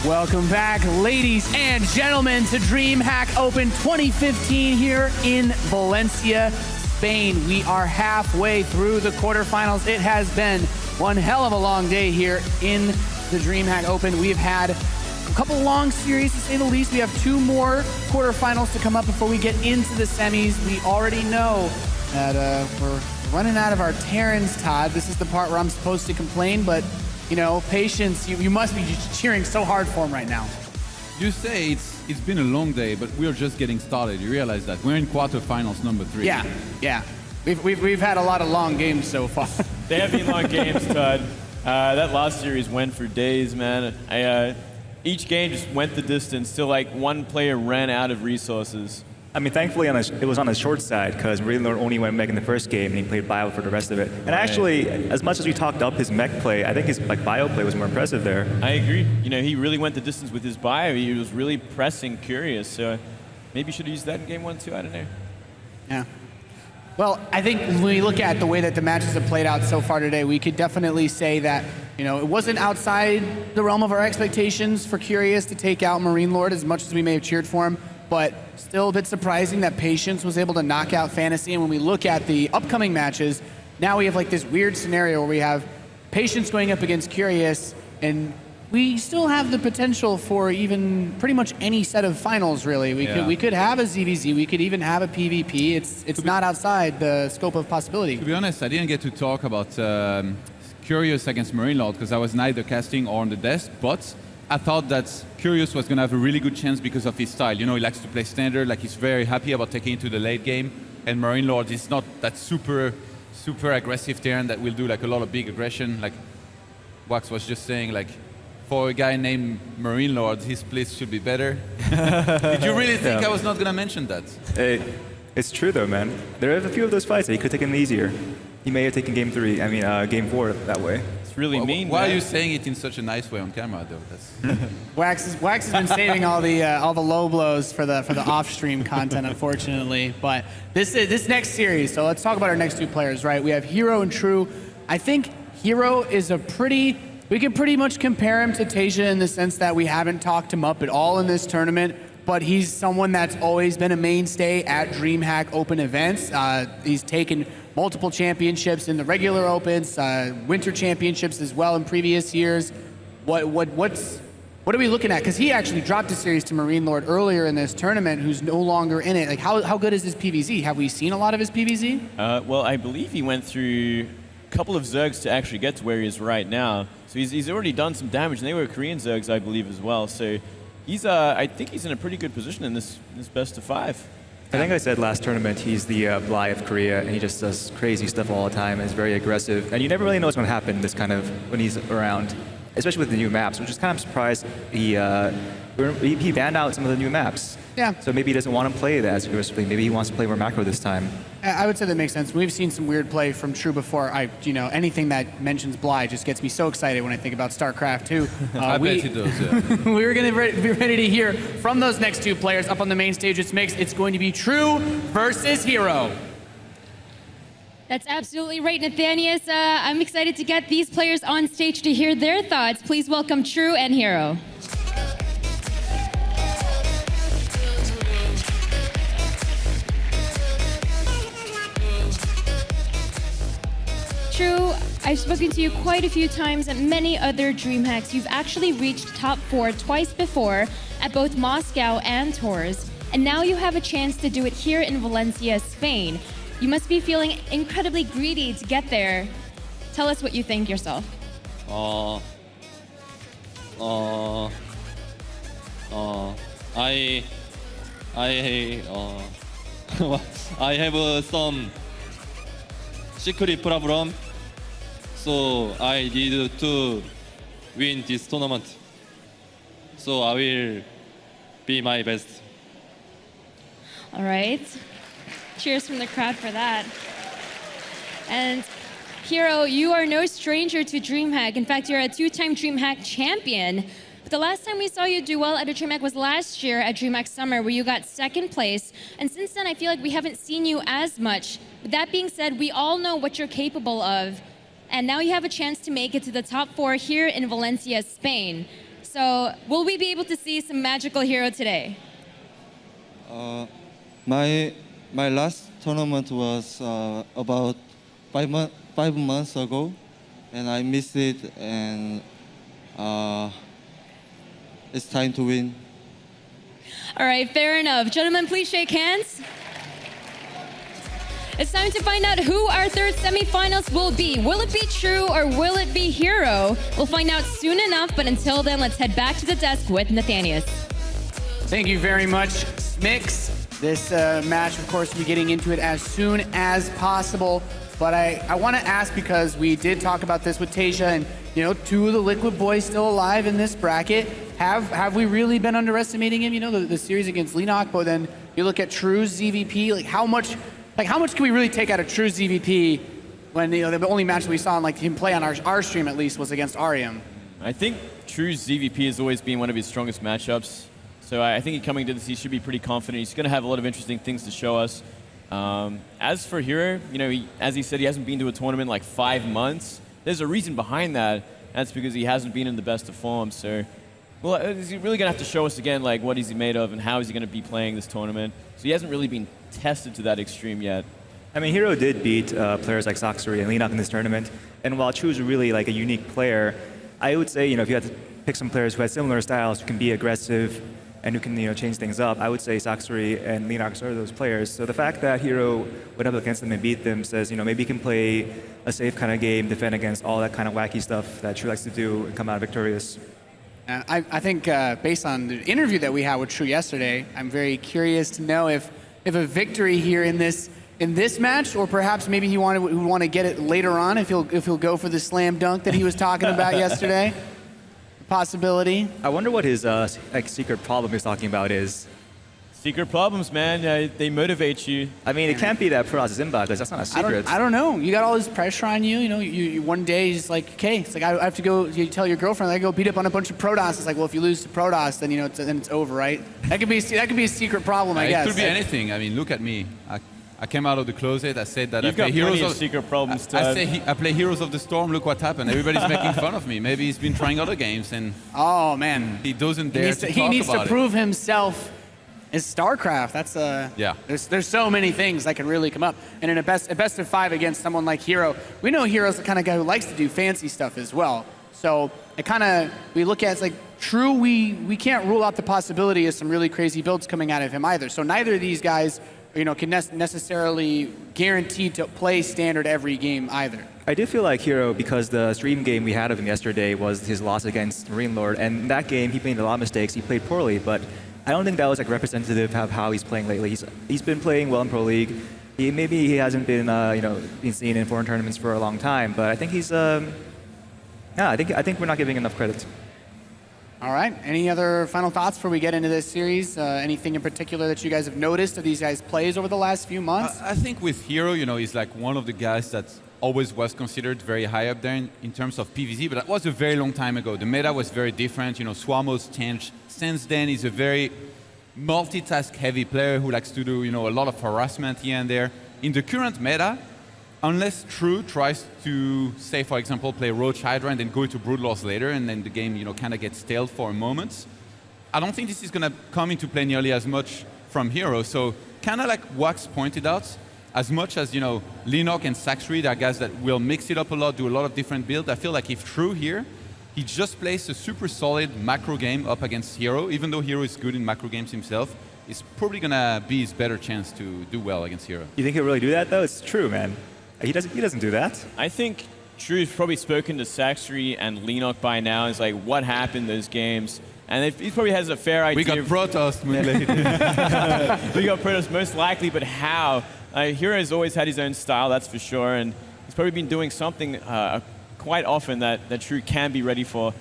Welcome back, ladies and gentlemen, to DreamHack Open 2015 here in Valencia, Spain. We are halfway through the quarterfinals. It has been one hell of a long day here in the DreamHack Open. We've had a couple long series, to say the least. We have 2 more quarterfinals to come up before we get into the semis. We already know that we're running out of our Terrans, Todd. This is the part where I'm supposed to complain, but you know, patience, you must be just cheering so hard for him right now. You say it's been a long day, but we're just getting started. You realize that we're in quarterfinals number 3. Yeah. We've had a lot of long games so far. They have been long games, Todd. That last series went for days, man. Each game just went the distance till like one player ran out of resources. I mean, thankfully, it was on the short side because MarineLord only went mech in the first game and he played bio for the rest of it. And actually, as much as we talked up his mech play, I think his bio play was more impressive there. I agree. You know, he really went the distance with his bio. He was really pressing Curious. So maybe you should have used that in game 1 too. I don't know. Yeah. Well, I think when we look at the way that the matches have played out so far today, we could definitely say that, you know, it wasn't outside the realm of our expectations for Curious to take out MarineLord as much as we may have cheered for him, but still a bit surprising that Patience was able to knock out Fantasy. And when we look at the upcoming matches, now we have like this weird scenario where we have Patience going up against Curious, and we still have the potential for even pretty much any set of finals, really. We could have a ZvZ, we could even have a PvP. It's not outside the scope of possibility. To be honest, I didn't get to talk about Curious against MarineLord because I was neither casting or on the desk, but I thought that Curious was going to have a really good chance because of his style. You know, he likes to play standard, like he's very happy about taking it to the late game, and MarineLord is not that super aggressive Terran that will do like a lot of big aggression. Like Wax was just saying, like, for a guy named MarineLord, his splits should be better. Did you really think I was not going to mention that? It's true though, man. There are a few of those fights that he could take him easier. He may have taken game 4 that way. It's really mean. Why are you saying it in such a nice way on camera, though? That's Wax has been saving all the low blows for the off-stream content, unfortunately. But this next series, so let's talk about our next 2 players, right? We have HerO and True. I think HerO is we can pretty much compare him to Tasia in the sense that we haven't talked him up at all in this tournament, but he's someone that's always been a mainstay at DreamHack Open events. He's taken multiple championships in the regular Opens, winter championships as well in previous years. What are we looking at? Because he actually dropped a series to MarineLord earlier in this tournament, who's no longer in it. Like, how good is his PvZ? Have we seen a lot of his PvZ? Well, I believe he went through a couple of Zergs to actually get to where he is right now. So he's already done some damage, and they were Korean Zergs, I believe, as well. So he's I think he's in a pretty good position in this best of 5. I think I said last tournament he's the Bly of Korea, and he just does crazy stuff all the time and is very aggressive. And you never really know what's going to happen when he's around, especially with the new maps, which is kind of surprised he banned out some of the new maps. Yeah. So maybe he doesn't want to play that as aggressively. Maybe he wants to play more macro this time. I would say that makes sense. We've seen some weird play from True before. Anything that mentions Bly just gets me so excited when I think about StarCraft 2. I bet it does, yeah. We were going to be ready to hear from those next 2 players up on the main stage. It's going to be True versus HerO. That's absolutely right, Nathanius. I'm excited to get these players on stage to hear their thoughts. Please welcome True and HerO. True, I've spoken to you quite a few times at many other DreamHacks. You've actually reached top 4 twice before at both Moscow and Tours, and now you have a chance to do it here in Valencia, Spain. You must be feeling incredibly greedy to get there. Tell us what you think yourself. I have some secret problem, so I need to win this tournament. So I will be my best. All right. Cheers from the crowd for that. And HerO, you are no stranger to DreamHack. In fact, you're a 2-time DreamHack champion. But the last time we saw you do well at a DreamHack was last year at DreamHack Summer, where you got 2nd place. And since then, I feel like we haven't seen you as much. With that being said, we all know what you're capable of. And now you have a chance to make it to the top 4 here in Valencia, Spain. So will we be able to see some magical HerO today? My last tournament was about 5 months ago, and I missed it, and it's time to win. All right, fair enough. Gentlemen, please shake hands. It's time to find out who our third semifinals will be. Will it be True or will it be HerO? We'll find out soon enough, but until then, let's head back to the desk with Nathanius. Thank you very much, Smix. This match, of course, we'll be getting into it as soon as possible. But I want to ask, because we did talk about this with Tasia, and you know, two of the Liquid boys still alive in this bracket. Have we really been underestimating him? You know, the series against Leenock, but then you look at True's ZvP. Like how much can we really take out of True's ZvP when the only match that we saw him play on our stream at least was against Arium? I think True's ZvP has always been one of his strongest matchups. So I think coming to this, he should be pretty confident. He's going to have a lot of interesting things to show us. As for HerO, you know, as he said, he hasn't been to a tournament in like 5 months. There's a reason behind that. That's because he hasn't been in the best of form. So, well, is he really going to have to show us again, like, what is he made of and how is he going to be playing this tournament? So he hasn't really been tested to that extreme yet. I mean, HerO did beat players like Saksuri and Leenock in this tournament. And while True is really like a unique player, I would say, you know, if you had to pick some players who had similar styles, who can be aggressive and who can, you know, change things up, I would say Saksuri and Leenock are those players. So the fact that HerO went up against them and beat them says, you know, maybe he can play a safe kind of game, defend against all that kind of wacky stuff that True likes to do, and come out victorious. I think based on the interview that we had with True yesterday, I'm very curious to know if a victory here in this match, or perhaps maybe he would want to get it later on, if he'll go for the slam dunk that he was talking about yesterday. Possibility. I wonder what his secret problem he's talking about is. Secret problems, man. They motivate you. I mean, it can't be that Protoss is inbound, because that's not a secret. I don't know. You got all this pressure on you. You know, you one day it's like, okay, it's like I have to go. You tell your girlfriend I go beat up on a bunch of Protoss. It's like, well, if you lose to Protoss, then then it's over, right? That could be a secret problem, I guess. It could be anything. I mean, look at me. I came out of the closet. I said that You've I play got Heroes plenty of secret problems. I play Heroes of the Storm. Look what happened. Everybody's making fun of me. Maybe he's been trying other games and oh man, he doesn't dare to talk about it. He needs to prove himself. Is StarCraft. That's yeah. There's so many things that can really come up, and in a best of 5 against someone like HerO, we know HerO's the kind of guy who likes to do fancy stuff as well. So we look at it's like True. We can't rule out the possibility of some really crazy builds coming out of him either. So neither of these guys, you know, can necessarily guarantee to play standard every game either. I do feel like HerO, because the stream game we had of him yesterday was his loss against Marine Lord, and in that game he made a lot of mistakes. He played poorly, but I don't think that was like representative of how he's playing lately. He's been playing well in Pro League. Maybe he hasn't been been seen in foreign tournaments for a long time, but I think he's I think we're not giving enough credit. All right. Any other final thoughts before we get into this series? Anything in particular that you guys have noticed of these guys' plays over the last few months? I think with HerO, you know, he's like one of the guys that always was considered very high up there in terms of PvZ, but that was a very long time ago. The meta was very different. You know, Swamo's changed since then. He's a very multitask-heavy player who likes to do, you know, a lot of harassment here and there. In the current meta, unless True tries to, say, for example, play Roach Hydra and then go to Brood Lords later, and then the game, you know, kind of gets stale for a moment, I don't think this is going to come into play nearly as much from HerO. So kind of like Wax pointed out, as much as, you know, Leenock and Saksuri, they're guys that will mix it up a lot, do a lot of different builds. I feel like if True here, he just plays a super solid macro game up against HerO, even though HerO is good in macro games himself, it's probably going to be his better chance to do well against HerO. You think he'll really do that, though? It's True, man. He doesn't do that. I think True's probably spoken to Saksuri and Leenock by now. It's like, what happened in those games? And he probably has a fair idea. We got Protoss, We got Protoss most likely, but how? HerO has always had his own style, that's for sure, and he's probably been doing something quite often that True can be ready for.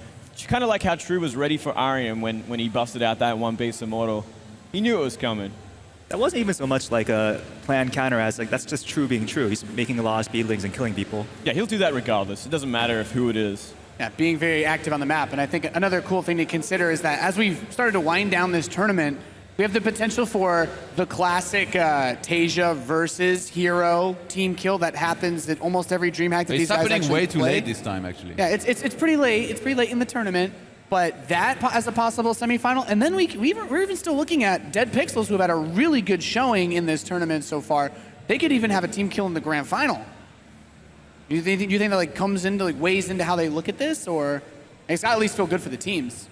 Kind of like how True was ready for Arium when he busted out that one base immortal. He knew it was coming. That wasn't even so much like a planned counter as like that's just True being True. He's making a lot of speedlings and killing people. Yeah, he'll do that regardless. It doesn't matter who it is. Yeah, being very active on the map. And I think another cool thing to consider is that as we've started to wind down this tournament, we have the potential for the classic Tasia versus HerO team kill that happens at almost every DreamHack that these guys actually play. It's happening way too late this time, actually. Yeah, it's pretty late. It's pretty late in the tournament. but that as a possible semifinal, and then we're even still looking at Dead Pixels, who have had a really good showing in this tournament so far. They could even have a team kill in the grand final. You think that like comes into like weighs into how they look at this, or it's got to at least feel good for the teams?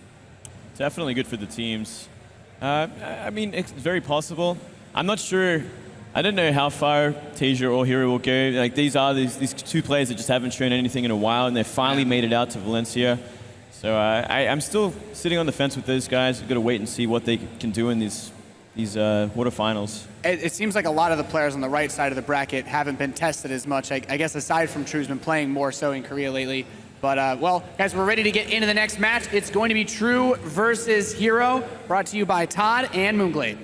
Definitely good for the teams. I mean, it's very possible. I'm not sure. I don't know how far Tasia or HerO will go. Like these two players that just haven't shown anything in a while, and they finally made it out to Valencia. So I'm still sitting on the fence with those guys. We've got to wait and see what they can do in these quarterfinals. It seems like a lot of the players on the right side of the bracket haven't been tested as much. I guess aside from True's been playing more so in Korea lately. But well, guys, we're ready to get into the next match. It's going to be True versus HerO, brought to you by Todd and Moonglade.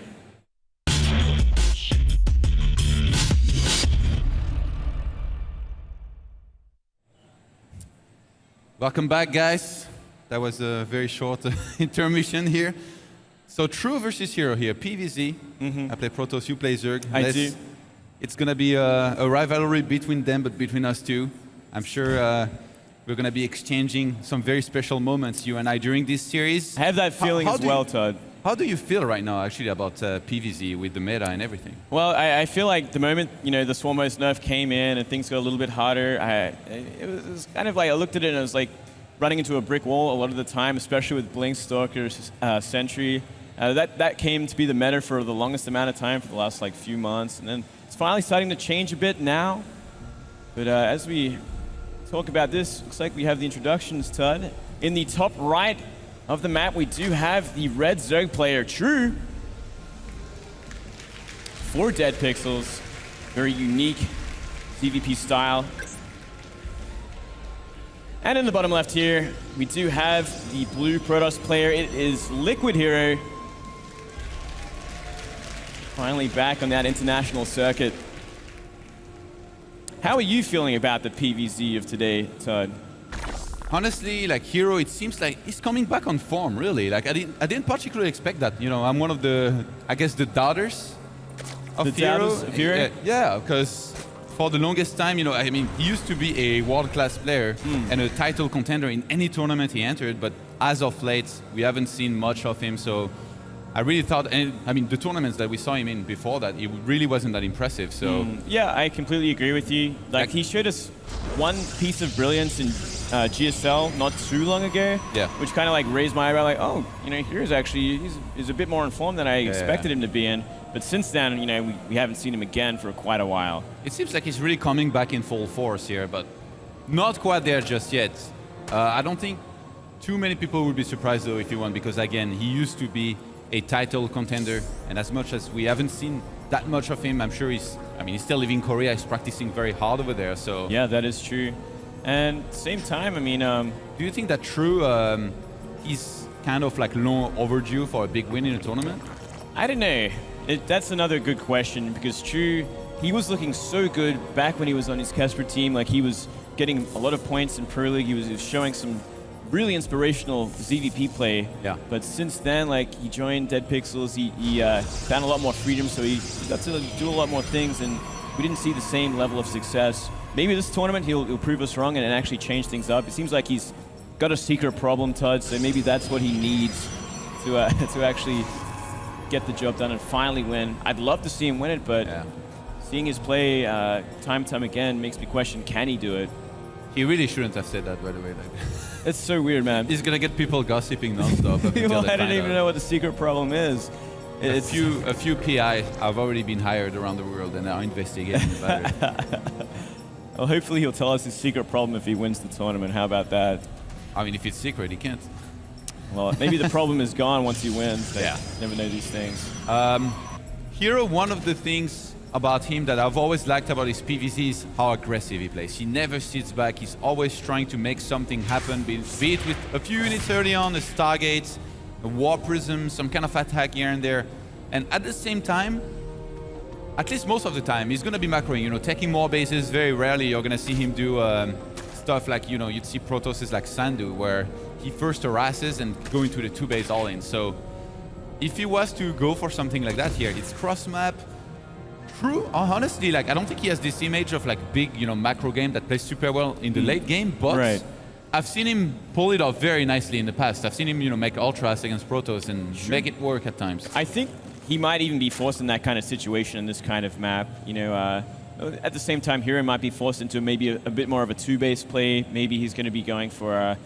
Welcome back, guys. That was a very short intermission here. So True versus HerO here, PvZ. I play Protoss, you play Zerg. I do. It's going to be a rivalry between them, but between us two. I'm sure we're going to be exchanging some very special moments, you and I, during this series. I have that feeling as well, Todd. How do you feel right now, actually, about PvZ with the meta and everything? Well, I feel like the moment the Swarmos nerf came in and things got a little bit harder, it was kind of like I looked at it and I was like running into a brick wall a lot of the time, especially with Blink, Stalker, Sentry. That came to be the meta for the longest amount of time for the last like few months, and then it's finally starting to change a bit now. But as we talk about this, looks like we have the introductions, Todd. In the top right of the map, we do have the red Zerg player, True. 4 Dead Pixels, very unique ZvP style. And in the bottom left here, we do have the blue Protoss player. It is Liquid HerO. Finally back on that international circuit. How are you feeling about the PvZ of today, Todd? Honestly, like HerO, it seems like he's coming back on form, really. Like I didn't particularly expect that. I'm one of the, I guess, the doubters of HerO. Yeah, because for the longest time, I mean, he used to be a world-class player and a title contender in any tournament he entered, but as of late, we haven't seen much of him, so I really thought, I mean, the tournaments that we saw him in before that, it really wasn't that impressive, so... Yeah, I completely agree with you. Like, he showed us one piece of brilliance in GSL not too long ago, which kind of like raised my eyebrow, like, oh, here's actually, he's a bit more informed than I expected him to be in. But since then, we haven't seen him again for quite a while. It seems like he's really coming back in full force here, but not quite there just yet. I don't think too many people would be surprised, though, if he won, because, again, he used to be a title contender, and as much as we haven't seen that much of him, I'm sure he's still living in Korea, he's practicing very hard over there, so... Yeah, that is true. And same time, I mean... do you think that True, he's kind of like long overdue for a big win in a tournament? I don't know. That's another good question, because True, he was looking so good back when he was on his Casper team. Like, he was getting a lot of points in Pro League. He was showing some really inspirational ZvP play. Yeah. But since then, like, he joined Dead Pixels. He found a lot more freedom, so he got to do a lot more things, and we didn't see the same level of success. Maybe this tournament he'll prove us wrong and actually change things up. It seems like he's got a secret problem, Todd, so maybe that's what he needs to actually get the job done and finally win. I'd love to see him win it, but seeing his play time and time again makes me question, can he do it? He really shouldn't have said that, by the way. It's so weird, man. He's gonna get people gossiping nonstop. Well, I don't even know what the secret problem is. A few PI have already been hired around the world and are investigating about it. Well, hopefully he'll tell us his secret problem if he wins the tournament. How about that? I mean, if it's secret, he can't. Well, maybe the problem is gone once he wins. They never know these things. HerO, one of the things about him that I've always liked about his PvZ is how aggressive he plays. He never sits back. He's always trying to make something happen, be it with a few units early on, a Stargate, a War Prism, some kind of attack here and there. And at the same time, at least most of the time, he's going to be macroing, taking more bases. Very rarely you're going to see him do stuff like, you'd see Protosses like Sandu, where he first harasses and go into the 2-base all-in. So if he was to go for something like that here, it's cross-map. True, honestly, I don't think he has this image of big, macro game that plays super well in the late game, but I've seen him pull it off very nicely in the past. I've seen him, make Ultras against Protoss and make it work at times. I think he might even be forced in that kind of situation in this kind of map. At the same time, HerO might be forced into maybe a bit more of a 2-base play. Maybe he's going to be going for...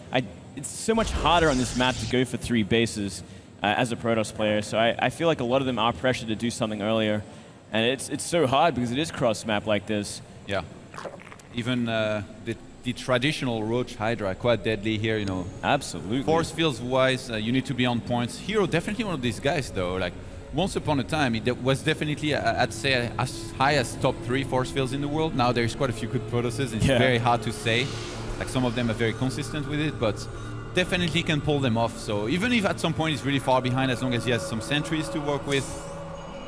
it's so much harder on this map to go for 3 bases as a Protoss player. So I feel like a lot of them are pressured to do something earlier. And it's so hard because it is cross-map like this. Yeah. Even the traditional Roach Hydra, quite deadly here, Absolutely. Force fields wise, you need to be on points. HerO, definitely one of these guys though. Like, once upon a time, he was definitely, I'd say, as high as top 3 force fields in the world. Now there's quite a few good Protosses. It's very hard to say. Like, some of them are very consistent with it, but definitely can pull them off. So even if at some point he's really far behind, as long as he has some sentries to work with,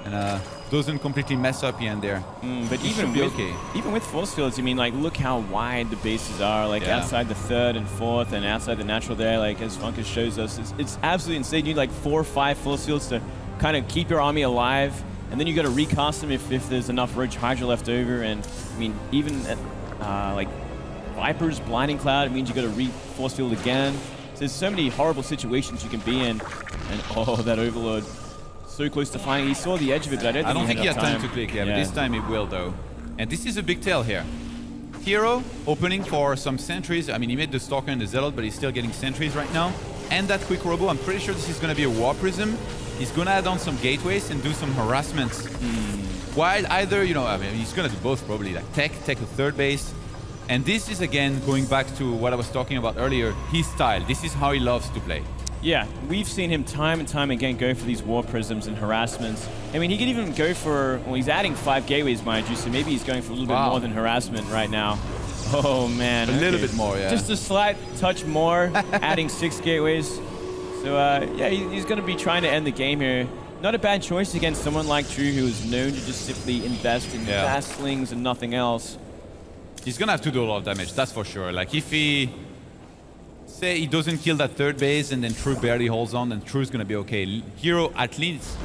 and doesn't completely mess up here and there. But even with force fields, look how wide the bases are. Like, outside the 3rd and 4th and outside the natural there, like, as Funkus shows us, it's absolutely insane. You need like 4 or 5 force fields to kind of keep your army alive, and then you got to recast them if there's enough Roach Hydra left over. And even at like Viper's Blinding Cloud, it means you got to re-force field again. So there's so many horrible situations you can be in, and that Overlord, so close to finding. He saw the edge of it, but I don't think he had time to click. But this time he will though. And this is a big tell here. HerO opening for some sentries. He made the Stalker and the Zealot, but he's still getting sentries right now. And that quick robo, I'm pretty sure this is going to be a War Prism. He's going to add on some gateways and do some harassments. While either, he's going to do both probably, like take a 3rd base. And this is, again, going back to what I was talking about earlier, his style. This is how he loves to play. Yeah, we've seen him time and time again go for these War Prisms and harassments. He could even go for, he's adding 5 gateways, mind you, so maybe he's going for a little bit more than harassment right now. Oh, man. A little bit more, yeah. Just a slight touch more, adding 6 gateways. So, he's going to be trying to end the game here. Not a bad choice against someone like True, who is known to just simply invest in fast slings and nothing else. He's going to have to do a lot of damage, that's for sure. Like, if he... say he doesn't kill that 3rd base and then True barely holds on, then True's going to be okay. HerO at least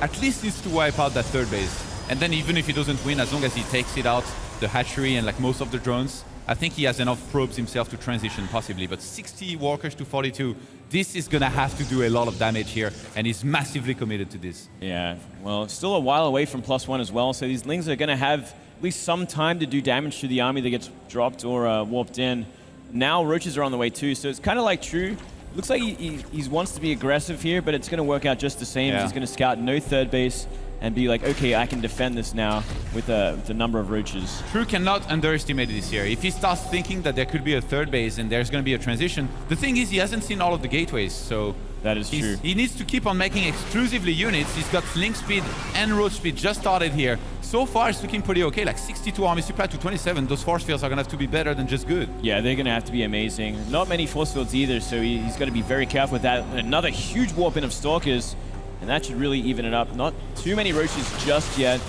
needs to wipe out that 3rd base. And then even if he doesn't win, as long as he takes it out, the hatchery and like most of the drones, I think he has enough probes himself to transition possibly. But 60 walkers to 42, this is going to have to do a lot of damage here, and he's massively committed to this. Yeah, well, still a while away from +1 as well, so these Lings are going to have at least some time to do damage to the army that gets dropped or warped in. Now Roaches are on the way too, so it's kind of like True. Looks like he wants to be aggressive here, but it's going to work out just the same. He's going to scout no 3rd base and be like, okay, I can defend this now with the number of Roaches. True cannot underestimate this here. If he starts thinking that there could be a 3rd base and there's going to be a transition, the thing is he hasn't seen all of the gateways, so... That is true. He needs to keep on making exclusively units. He's got Link Speed and Roach Speed just started here. So far, it's looking pretty okay. Like 62 army supply to 27. Those force fields are going to have to be better than just good. Yeah, they're going to have to be amazing. Not many force fields either, so he's got to be very careful with that. Another huge warp in of Stalkers, and that should really even it up. Not too many Roaches just yet.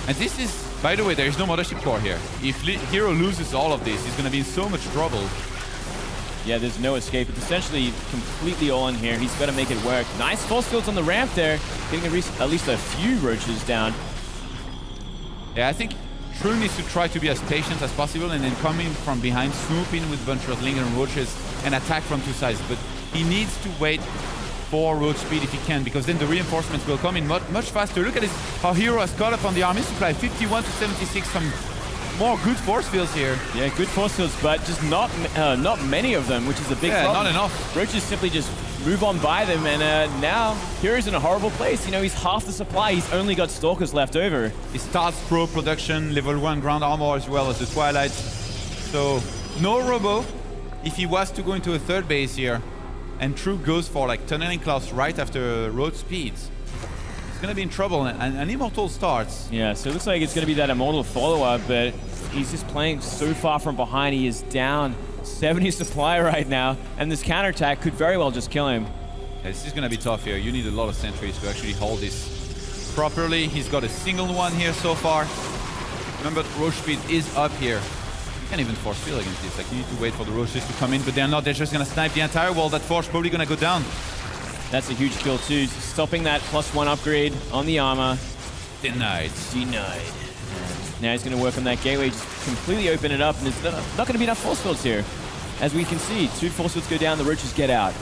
And this is, by the way, there is no Mothership Core here. If HerO loses all of this, he's going to be in so much trouble. Yeah, there's no escape. It's essentially completely all in here. He's got to make it work. Nice force fields on the ramp there. Getting at least a few Roaches down. Yeah, I think True needs to try to be as patient as possible and then come in from behind, swoop in with a bunch of Linger and Roaches and attack from 2 sides. But he needs to wait for Roach Speed if he can, because then the reinforcements will come in much faster. Look at this, how HerO has caught up on the army supply. 51 to 76, some more good force fields here. Yeah, good force fields, but just not many of them, which is a big problem. Not enough. Roaches simply just move on by them, and now HerO's in a horrible place. He's half the supply. He's only got Stalkers left over. He starts pro production, level 1 ground armor as well as the Twilight. So no robo. If he was to go into a 3rd base here, and True goes for like Tunneling Klaus right after Road Speeds, he's gonna be in trouble, and an Immortal starts. Yeah, so it looks like it's gonna be that Immortal follow-up, but he's just playing so far from behind. He is down 70 supply right now, and this counterattack could very well just kill him. Yeah, this is gonna be tough here. You need a lot of sentries to actually hold this properly. He's got a single one here so far. Remember, Roach Speed is up here. You can't even force field against this. Like, you need to wait for the Roaches to come in, but they're not. They're just gonna snipe the entire wall. That force probably gonna go down. That's a huge kill too. Stopping that +1 upgrade on the armor. Denied. Now he's going to work on that gateway, just completely open it up, and there's not going to be enough force fields here. as we can see, 2 force fields go down, the roaches get out.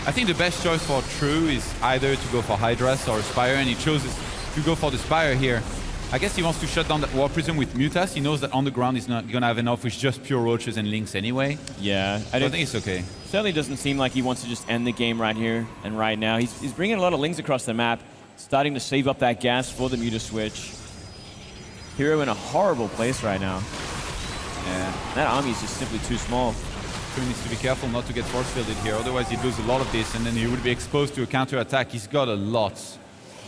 I think the best choice for True is either to go for Hydras or Spire, and he chooses to go for the Spire here. I guess he wants to shut down that War Prism with Mutas. He knows that on the ground he's not going to have enough with just pure roaches and links anyway. Yeah, I think it's okay. Certainly doesn't seem like he wants to just end the game right here and right now. He's bringing a lot of lings across the map, starting to save up that gas for the Muta switch. HerO in a horrible place right now. Yeah. That army is just simply too small. True needs to be careful not to get force fielded here, otherwise he'd lose a lot of this and then he would be exposed to a counter attack. He's got a lot.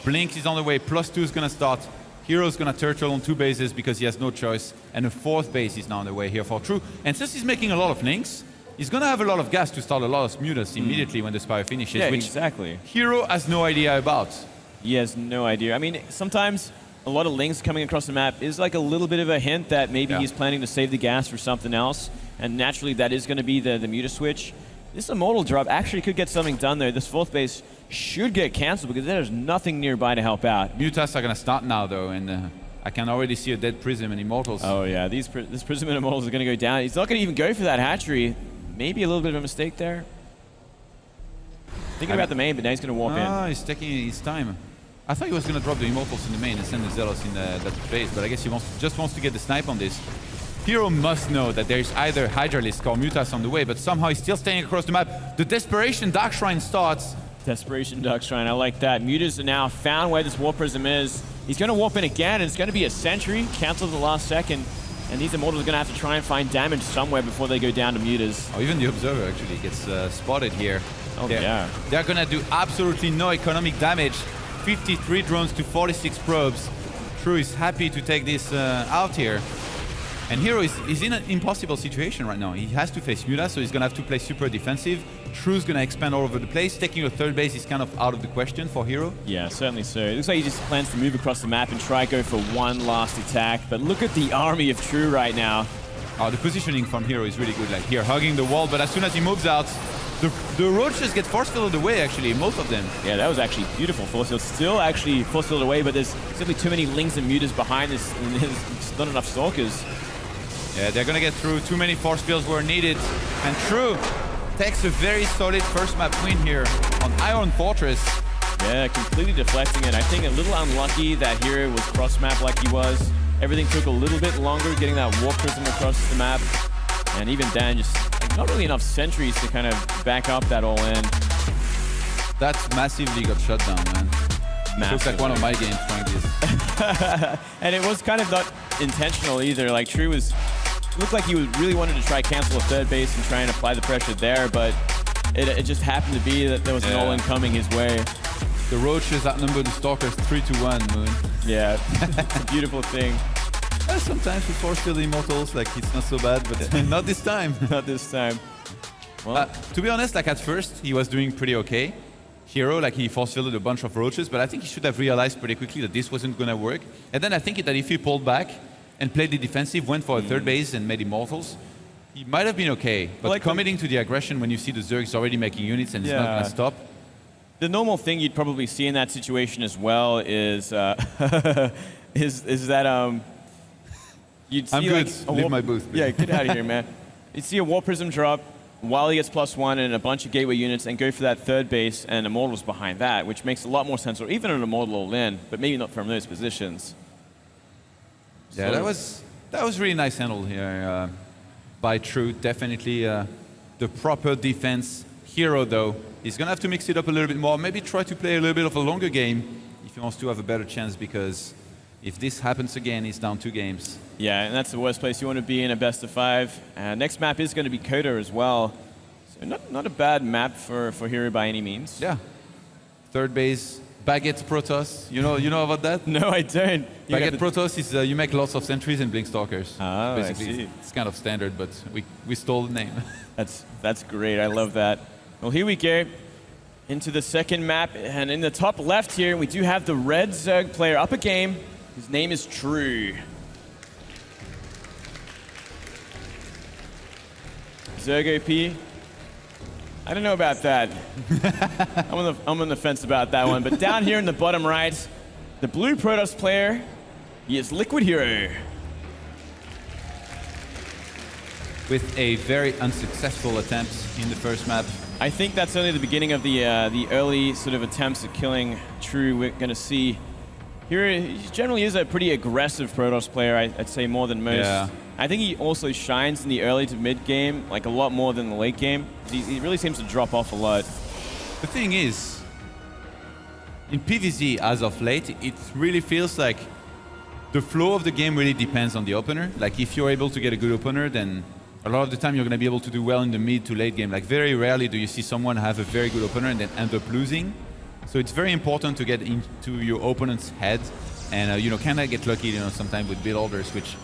Blink is on the way, +2 is going to start. HerO's going to turtle on 2 bases because he has no choice, and a 4th base is now on the way here for True. And since he's making a lot of links, he's going to have a lot of gas to start a lot of Mutas immediately when the Spire finishes, Yeah, which exactly. HerO has no idea about. He has no idea. I mean, sometimes a lot of links coming across the map is like a little bit of a hint that maybe he's planning to save the gas for something else, and naturally that is going to be the Muta switch. This Immortal drop actually could get something done there. This 4th base should get cancelled because there's nothing nearby to help out. Mutas are going to start now though, and I can already see a dead Prism and Immortals. Oh yeah, this Prism and Immortals are going to go down. He's not going to even go for that hatchery. Maybe a little bit of a mistake there. Thinking about the main, but now he's going to walk in. He's taking his time. I thought he was going to drop the Immortals in the main and send the Zealots in that base, but I guess he just wants to get the snipe on this. HerO must know that there's either Hydralisk or Mutas on the way, but somehow he's still staying across the map. The Desperation Dark Shrine starts. Desperation Dark Shrine, I like that. Mutas are now found where this War Prism is. He's going to warp in again, and it's going to be a Sentry, cancelled at the last second. And these Immortals are going to have to try and find damage somewhere before they go down to Mutas. Oh, even the Observer actually gets spotted here. Oh, yeah. They're going to do absolutely no economic damage. 53 drones to 46 probes. True is happy to take this out here. And HerO is in an impossible situation right now. He has to face Muta, so he's going to have to play super defensive. True's going to expand all over the place. Taking a 3rd base is kind of out of the question for HerO. Yeah, certainly so. It looks like he just plans to move across the map and try go for one last attack. But look at the army of True right now. Oh, the positioning from HerO is really good. Like here, hugging the wall, but as soon as he moves out, the roaches get force fielded away, actually, most of them. Yeah, that was actually beautiful force field. Still actually force fielded away, but there's simply too many lings and Mutas behind this, and there's not enough Stalkers. Yeah, they're going to get through. Too many force fields were needed. And True takes a very solid first map win here on Iron Fortress. Yeah, completely deflecting it. I think a little unlucky that HerO was cross-map like he was. Everything took a little bit longer getting that War Prism across the map. And even then, just not really enough sentries to kind of back up that all-in. That's massively got shut down, man. It looks like one of my games trying this. And it was kind of not intentional either. Like True looked like he really wanted to try cancel a 3rd base and try and apply the pressure there, but it just happened to be that there was an all-in coming his way. The roaches outnumber the Stalkers 3-1, Moon. Yeah, it's a beautiful thing. Sometimes we force field Immortals, like it's not so bad, but not this time. Not this time. Well, to be honest, like at first, he was doing pretty okay. HerO, like he force fielded a bunch of roaches, but I think he should have realized pretty quickly that this wasn't going to work. And then I think that if he pulled back and played the defensive, went for a 3rd base and made Immortals, he might have been okay. But like committing to the aggression when you see the Zerg's already making units and it's not going to stop. The normal thing you'd probably see in that situation as well is is that you'd see I'm good. Leave my booth. Yeah, get out of here, man. You'd see a War Prism drop while he gets +1 and a bunch of gateway units and go for that 3rd base and Immortals behind that, which makes a lot more sense, or even an Immortal all-in, but maybe not from those positions. Yeah, so that was really nice handle here by True. Definitely the proper defense. HerO, though, he's going to have to mix it up a little bit more, maybe try to play a little bit of a longer game if he wants to have a better chance, because if this happens again, he's down 2 games. Yeah, and that's the worst place you want to be in a best-of-5. Next map is going to be Coda as well. So not a bad map for HerO by any means. Yeah. 3rd base, Baguette Protoss. You know about that? No, I don't. Baguette Protoss is you make lots of sentries and blink stalkers. Oh, basically, I see. It's kind of standard, but we stole the name. That's great. I love that. Well, here we go into the 2nd map, and in the top left here, we do have the red Zerg player up a game. His name is True. Zerg OP. I don't know about that. I'm on the fence about that one. But down here in the bottom right, the blue Protoss player, he is Liquid HerO. with a very unsuccessful attempt in the first map. I think that's only the beginning of the early sort of attempts at killing True. We're going to see here. He generally is a pretty aggressive Protoss player. I'd say more than most. Yeah. I think he also shines in the early to mid game, like a lot more than the late game. He really seems to drop off a lot. The thing is, in PvZ as of late, it really feels like the flow of the game really depends on the opener. Like if you're able to get a good opener, then a lot of the time you're going to be able to do well in the mid to late game. Like very rarely do you see someone have a very good opener and then end up losing. So it's very important to get into your opponent's head and you know, kind of get lucky, you know, sometimes with build orders, which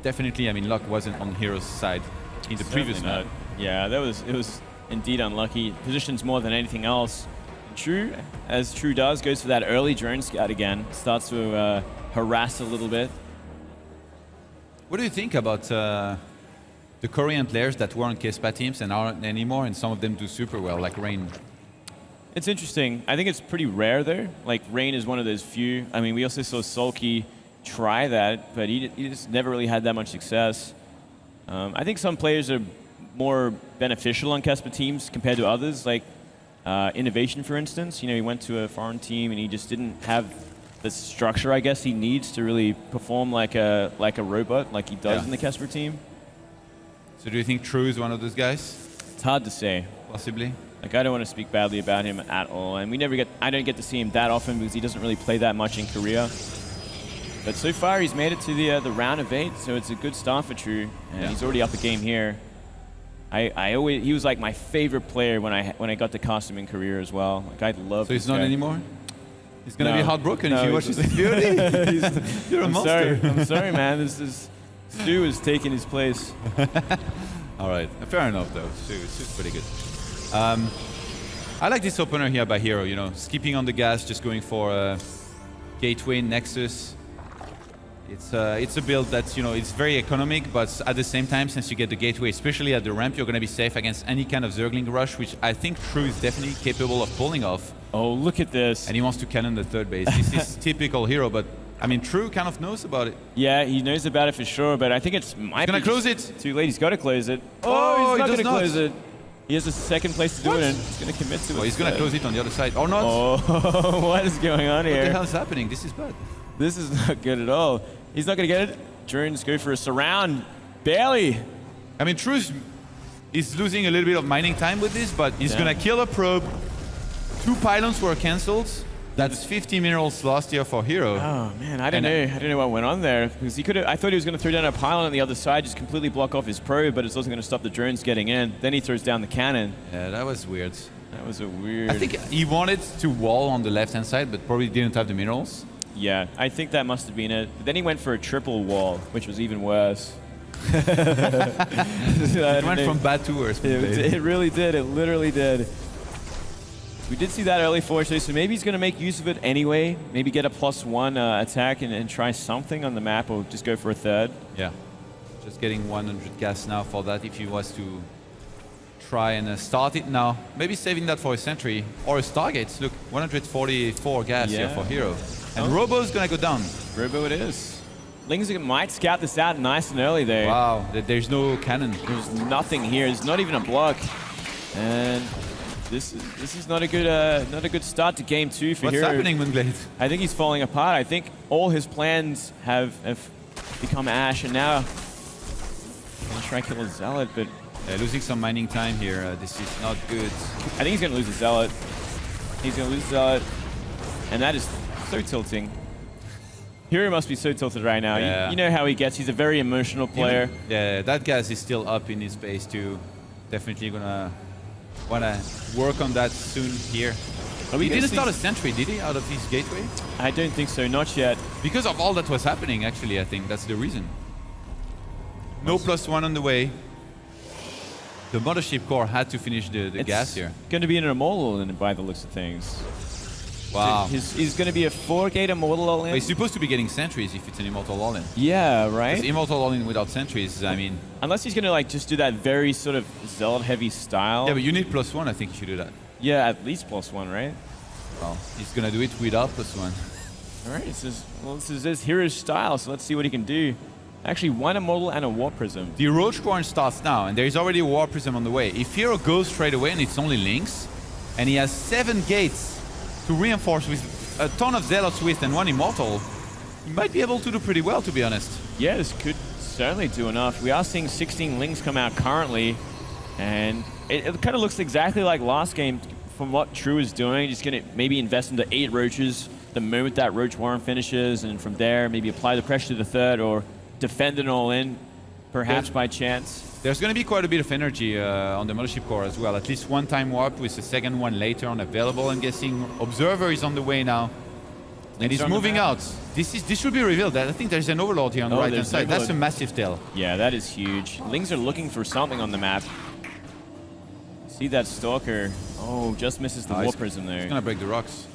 definitely, I mean, luck wasn't on HerO's side in the previous map. Yeah, it was indeed unlucky. Positions more than anything else. True, as True does, goes for that early drone scout again. Starts to harass a little bit. What do you think about the Korean players that were on Kespa teams and aren't anymore, and some of them do super well, like Rain? It's interesting. I think it's pretty rare though. Like Rain is one of those few. I mean, we also saw Sulky try that, but he just never really had that much success. I think some players are more beneficial on Kespa teams compared to others, like Innovation, for instance. You know, he went to a foreign team and he just didn't have the structure, I guess, he needs to really perform like a robot, like he does in the Kesper team. So do you think True is one of those guys? It's hard to say. Possibly. Like, I don't want to speak badly about him at all, and I don't get to see him that often because he doesn't really play that much in Korea. But so far, he's made it to the round of 8, so it's a good start for True, and he's already up a game here. He was like my favorite player when I got to cast him in Korea as well. Like, I love. So he's not anymore? He's gonna No. be heartbroken No, if you watch this video. You're a monster. I'm sorry, man. Stu is taking his place. All right, fair enough though. Stu's pretty good. I like this opener here by HerO. You know, skipping on the gas, just going for Gateway Nexus. It's a build that's, you know, it's very economic, but at the same time, since you get the gateway, especially at the ramp, you're going to be safe against any kind of Zergling rush, which I think True is definitely capable of pulling off. Oh, look at this. And he wants to cannon the third base. This is typical HerO, but I mean, True kind of knows about it. Yeah, he knows about it for sure, but I think He's going to close it. Too late. He's got to close it. Oh, he's not he going to does not. close it. He has a second place to do What? it, and he's going to commit to it. Oh, he's going to close it on the other side. Or not. Oh, what is going on What the here? hell is happening? This is bad. This is not good at all. He's not going to get it. Drones go for a surround. Barely. I mean, True is losing a little bit of mining time with this, but he's going to kill a probe. 2 pylons were cancelled. That's 50 minerals lost here for HerO. Oh man, I don't know what went on there, because he could have. I thought he was going to throw down a pylon on the other side, just completely block off his probe, but it's also going to stop the drones getting in. Then he throws down the cannon. Yeah, that was weird. That was a weird. I think he wanted to wall on the left-hand side, but probably didn't have the minerals. Yeah, I think that must have been it. But then he went for a triple wall, which was even worse. It went from bad to worse. It really did. It literally did. We did see that early force race, so maybe he's going to make use of it anyway. Maybe get a +1 attack and try something on the map, or just go for a third. Yeah. Just getting 100 gas now for that if he was to try and start it now. Maybe saving that for a sentry or a Stargate. Look, 144 gas here for HerO. And Robo's going to go down. Robo it is. Lings might scout this out nice and early there. Wow, there's no cannon. There's nothing here. There's not even a block. And this is not a good start to game 2 for HerO. What's happening, Moonglade? I think he's falling apart. I think all his plans have become ash, and now he's going to try and kill a Zealot, but Losing some mining time here. This is not good. I think he's going to lose the Zealot. He's going to lose the Zealot, and that is so tilting. HerO must be so tilted right now. Yeah. You know how he gets. He's a very emotional player. Yeah, that gas is still up in his base too. Definitely gonna wanna work on that soon here. He didn't start a sentry, did he, out of his gateway? I don't think so, not yet. Because of all that was happening, actually, I think that's the reason. No +1 on the way. The mothership core had to finish the gas here. Going to be an immortal by the looks of things. Wow. He's going to be a 4-gate immortal all-in. But he's supposed to be getting sentries if it's an immortal all-in. Yeah, right? Because immortal all-in without sentries, I mean... Unless he's going to like just do that very sort of Zealot-heavy style. Yeah, but you need +1, I think you should do that. Yeah, at least +1, right? Well, he's going to do it without +1. All right, this is HerO's style, so let's see what he can do. Actually, 1 Immortal and a Warp Prism. The Roach Warren starts now, and there is already a War Prism on the way. If HerO goes straight away and it's only Lynx, and he has 7 gates to reinforce with a ton of Zealots with and 1 Immortal, he might be able to do pretty well, to be honest. Yeah, this could certainly do enough. We are seeing 16 Lynx come out currently, and it kind of looks exactly like last game from what True is doing. Just going to maybe invest into 8 Roaches the moment that Roach Warren finishes, and from there, maybe apply the pressure to the third or defend it all in, perhaps by chance. There's going to be quite a bit of energy on the Mothership Core as well. At least 1 time warp with the second one later on available. I'm guessing Observer is on the way now. And he's moving out. This should be revealed. I think there's an Overlord here on the right-hand side. That's a massive tail. Yeah, that is huge. Lings are looking for something on the map. See that Stalker. Oh, just misses the Warp Prism there. He's going to break the rocks.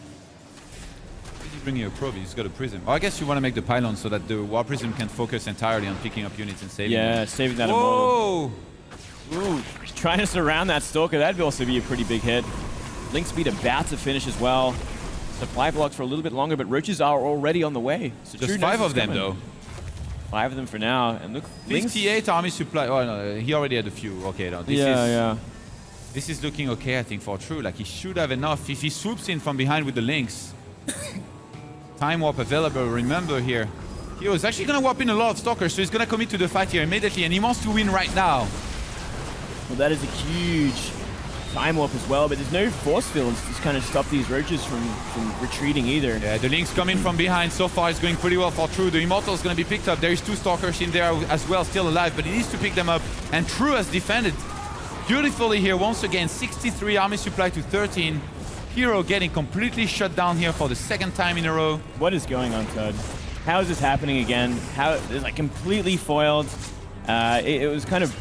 He's bringing a probe. He's got a Prism. Oh, I guess you want to make the pylon so that the Warp Prism can focus entirely on picking up units and saving them. Yeah, saving that Whoa! Immortal. Ooh, trying to surround that Stalker. That'd also be a pretty big hit. Link speed about to finish as well. Supply blocks for a little bit longer, but Roaches are already on the way. So just 5 of them, though. 5 of them for now. And look, 58 army supply. Oh, no, he already had a few. Okay, now this is looking okay, I think, for True. Like, he should have enough. If he swoops in from behind with the Lynx. Time warp available, remember here. HerO is actually going to warp in a lot of Stalkers, so he's going to commit to the fight here immediately, and he wants to win right now. Well, that is a huge time warp as well, but there's no force fields to kind of stop these Roaches from retreating either. Yeah, the Lynx coming from behind. So far, it's going pretty well for True. The Immortal is going to be picked up. There is 2 Stalkers in there as well, still alive, but he needs to pick them up. And True has defended beautifully here once again. 63 army supply to 13. HerO getting completely shut down here for the 2nd time in a row. What is going on, Todd? How is this happening again? How it's like completely foiled. It was kind of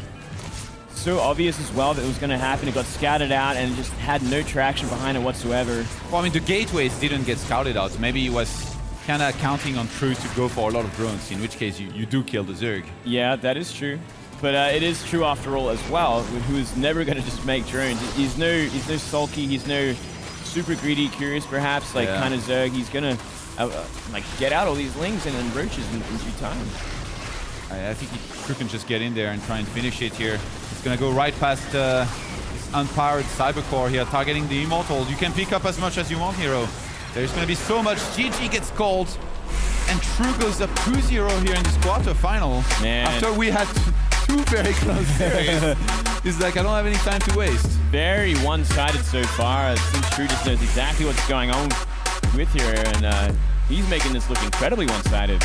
so obvious as well that it was going to happen. It got scouted out and just had no traction behind it whatsoever. Well, I mean, the gateways didn't get scouted out. Maybe he was kind of counting on True to go for a lot of drones, in which case you do kill the Zerg. Yeah, that is true. But it is True after all as well, who is never going to just make drones. He's no sulky. He's no super greedy, curious perhaps, like kind of Zerg. He's going to like get out all these Lings and Roaches in due time. I think True can just get in there and try and finish it here. It's going to go right past this unpowered Cybercore here, targeting the Immortal. You can pick up as much as you want, HerO. There's going to be so much. GG gets called, and True goes up 2-0 here in this quarterfinal. Man. After we had 2 very close series. It's like, I don't have any time to waste. Very one-sided so far. It seems True just knows exactly what's going on with HerO, and he's making this look incredibly one-sided.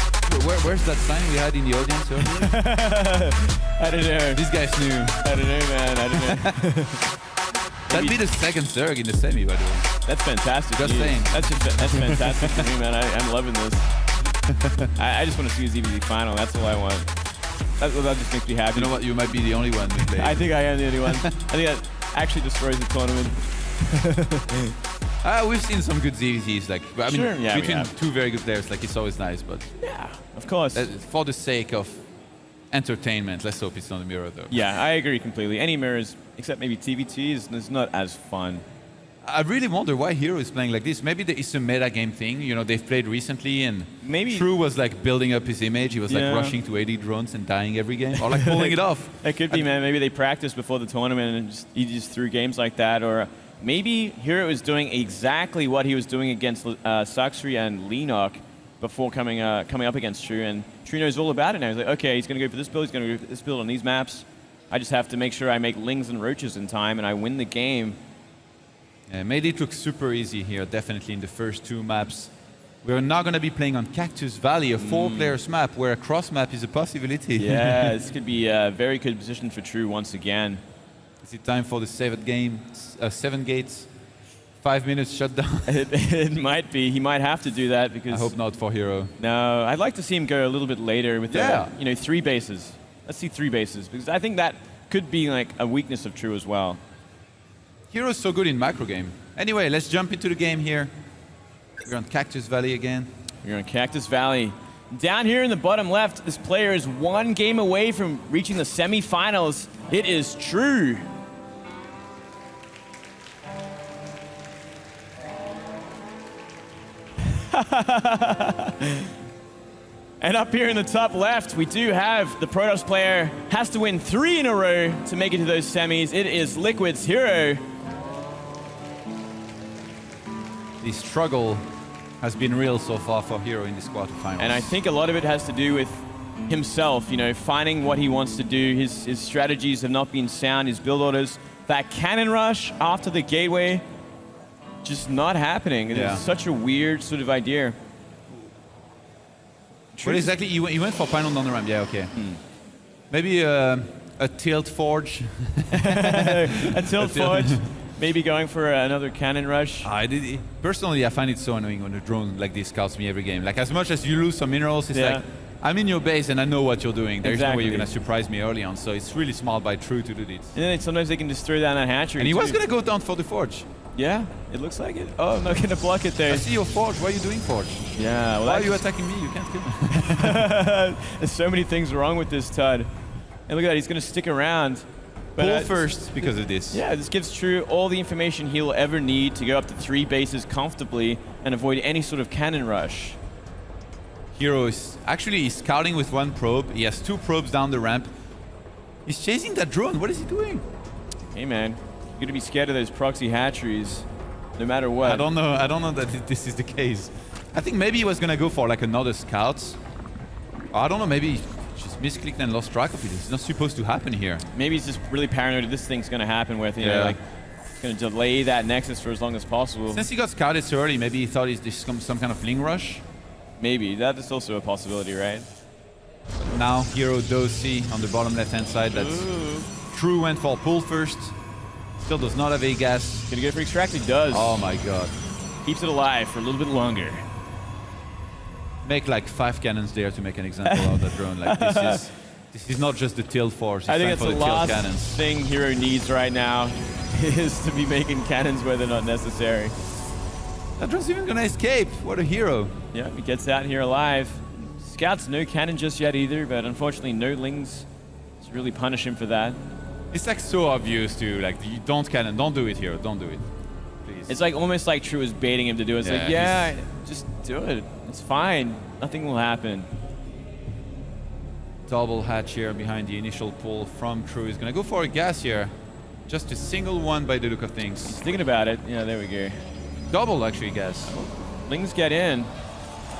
Where's that sign we had in the audience earlier? I don't know. These guys knew. I don't know, man. I don't know. That'd be the 2nd Zerg in the semi, by the way. That's fantastic. Just saying. That's fantastic for me, man. I'm loving this. I just want to see a ZvP final. That's all I want. That just makes me happy. You know what? You might be the only one. I think I am the only one. I think that actually destroys the tournament. We've seen some good ZvPs, like between 2 very good players. Like, it's always nice, but yeah, of course. For the sake of entertainment, let's hope it's not a mirror, though. Yeah, I agree completely. Any mirrors, except maybe TVT, is not as fun. I really wonder why HerO is playing like this. Maybe it's a meta game thing. You know, they've played recently, and maybe True was like building up his image. He was like rushing to 80 drones and dying every game, or like pulling it off. It could be, man. Maybe they practiced before the tournament and he just threw games like that, or maybe HerO is doing exactly what he was doing against Saxri and Lenok before coming up against True, and True knows all about it now. He's like, okay, he's going to go for this build. He's going to go for this build on these maps. I just have to make sure I make Lings and Roaches in time, and I win the game. Yeah, made it look super easy here, definitely in the first 2 maps. We're now going to be playing on Cactus Valley, a 4-players map, where a cross map is a possibility. Yeah, this could be a very good position for True once again. Is it time for the 7th game? 7 gates, 5 minutes shutdown? It might be. He might have to do that because... I hope not for HerO. No, I'd like to see him go a little bit later with 3 bases. Let's see 3 bases, because I think that could be like a weakness of True as well. HerO's so good in macro game. Anyway, let's jump into the game here. We're on Cactus Valley again. We're on Cactus Valley. Down here in the bottom left, this player is 1 game away from reaching the semifinals. It is True. And up here in the top left, we do have the Protoss player has to win 3 in a row to make it to those semis. It is Liquid's HerO. The struggle has been real so far for HerO in this quarterfinals. And I think a lot of it has to do with himself, you know, finding what he wants to do. His strategies have not been sound, his build orders. That cannon rush after the gateway, just not happening. Yeah. It's such a weird sort of idea. What exactly? You went for pylon on the ramp, yeah, okay. Maybe a tilt forge. A tilt forge. Maybe going for another cannon rush. Personally, I find it so annoying when a drone like this scouts me every game. Like, as much as you lose some minerals, it's like, I'm in your base and I know what you're doing. There's no way you're going to surprise me early on. So it's really smart by True to do this. And then sometimes they can just throw down that hatchery. And he was going to go down for the forge. Yeah, it looks like it. Oh, I'm not going to block it there. I see your forge. Why are you doing forge? Yeah, well, why are you attacking me? You can't kill me. There's so many things wrong with this Tud. And look at that, he's going to stick around. Pull first because of this. Yeah, this gives True all the information he'll ever need to go up to 3 bases comfortably and avoid any sort of cannon rush. HerO is actually scouting with 1 probe. He has 2 probes down the ramp. He's chasing that drone. What is he doing? Hey man, you're gonna be scared of those proxy hatcheries, no matter what. I don't know that this is the case. I think maybe he was gonna go for like another scout. I don't know, maybe he just misclicked and lost track of it. It's not supposed to happen here. Maybe he's just really paranoid this thing's gonna happen with, you know, like, it's gonna delay that Nexus for as long as possible. Since he got scouted so early, maybe he thought it's some kind of Ling rush. Maybe, that is also a possibility, right? Now HerO does see on the bottom left-hand side that True went for pull first. Still does not have a gas. Gonna go for extract, he does. Oh my god. Keeps it alive for a little bit longer. Make like 5 cannons there to make an example of that drone. Like, this is not just the tilt force. It's I think time that's for the the tilt last cannons. thing HerO needs right now is to be making cannons where they're not necessary. That drone's even gonna escape. What a hero. Yeah, he gets out here alive. Scouts no cannon just yet either, but unfortunately no Lings to really punish him for that. It's like so obvious too. Like, you don't cannon. Don't do it, HerO. Don't do it. Please. It's like almost like True is baiting him to do it. It's like, yeah, just do it. It's fine. Nothing will happen. Double hatch here behind the initial pull from True. He's gonna go for a gas here. Just a single one by the look of things. He's thinking about it. Yeah, there we go. Double actually gas. Lings get in.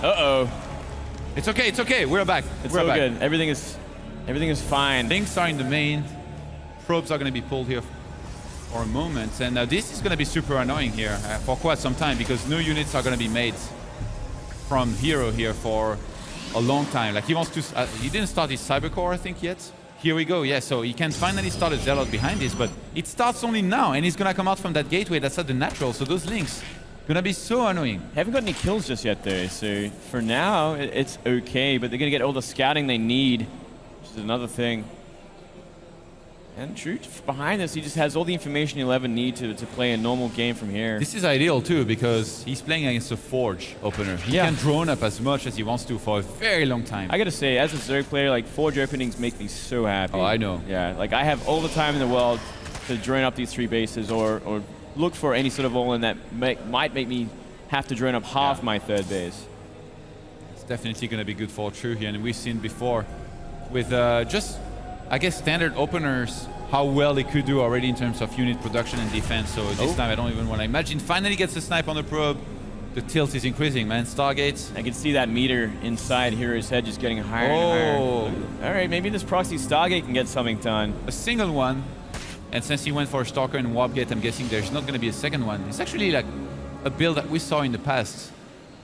Uh-oh. It's okay, it's okay. We're back. It's all good. Everything is fine. Things are in the main. Probes are gonna be pulled here for a moment. And this is gonna be super annoying here for quite some time because no units are gonna be made from HerO here for a long time. Like, he wants to, he didn't start his Cybercore, I think, yet. Here we go, yeah, so he can finally start a Zealot behind this, but it starts only now, and he's gonna come out from that gateway that's at the natural, so those links gonna be so annoying. Haven't got any kills just yet though, so for now it's okay, but they're gonna get all the scouting they need, which is another thing. And True, behind this, he just has all the information he'll ever need to play a normal game from here. This is ideal too, because he's playing against a Forge opener. He can drone up as much as he wants to for a very long time. I gotta say, as a Zerg player, like, Forge openings make me so happy. Oh, I know. Yeah, like, I have all the time in the world to drone up these 3 bases or look for any sort of all-in that might make me have to drone up half my 3rd base. It's definitely gonna be good for True here, and we've seen before with just, I guess, standard openers, how well they could do already in terms of unit production and defense. So this time I don't even want to imagine. Finally gets a snipe on the probe. The tilt is increasing, man. Stargate. I can see that meter inside HerO's head just getting higher and higher. All right, maybe this proxy Stargate can get something done. A single one. And since he went for a Stalker and Warpgate, I'm guessing there's not going to be a second one. It's actually like a build that we saw in the past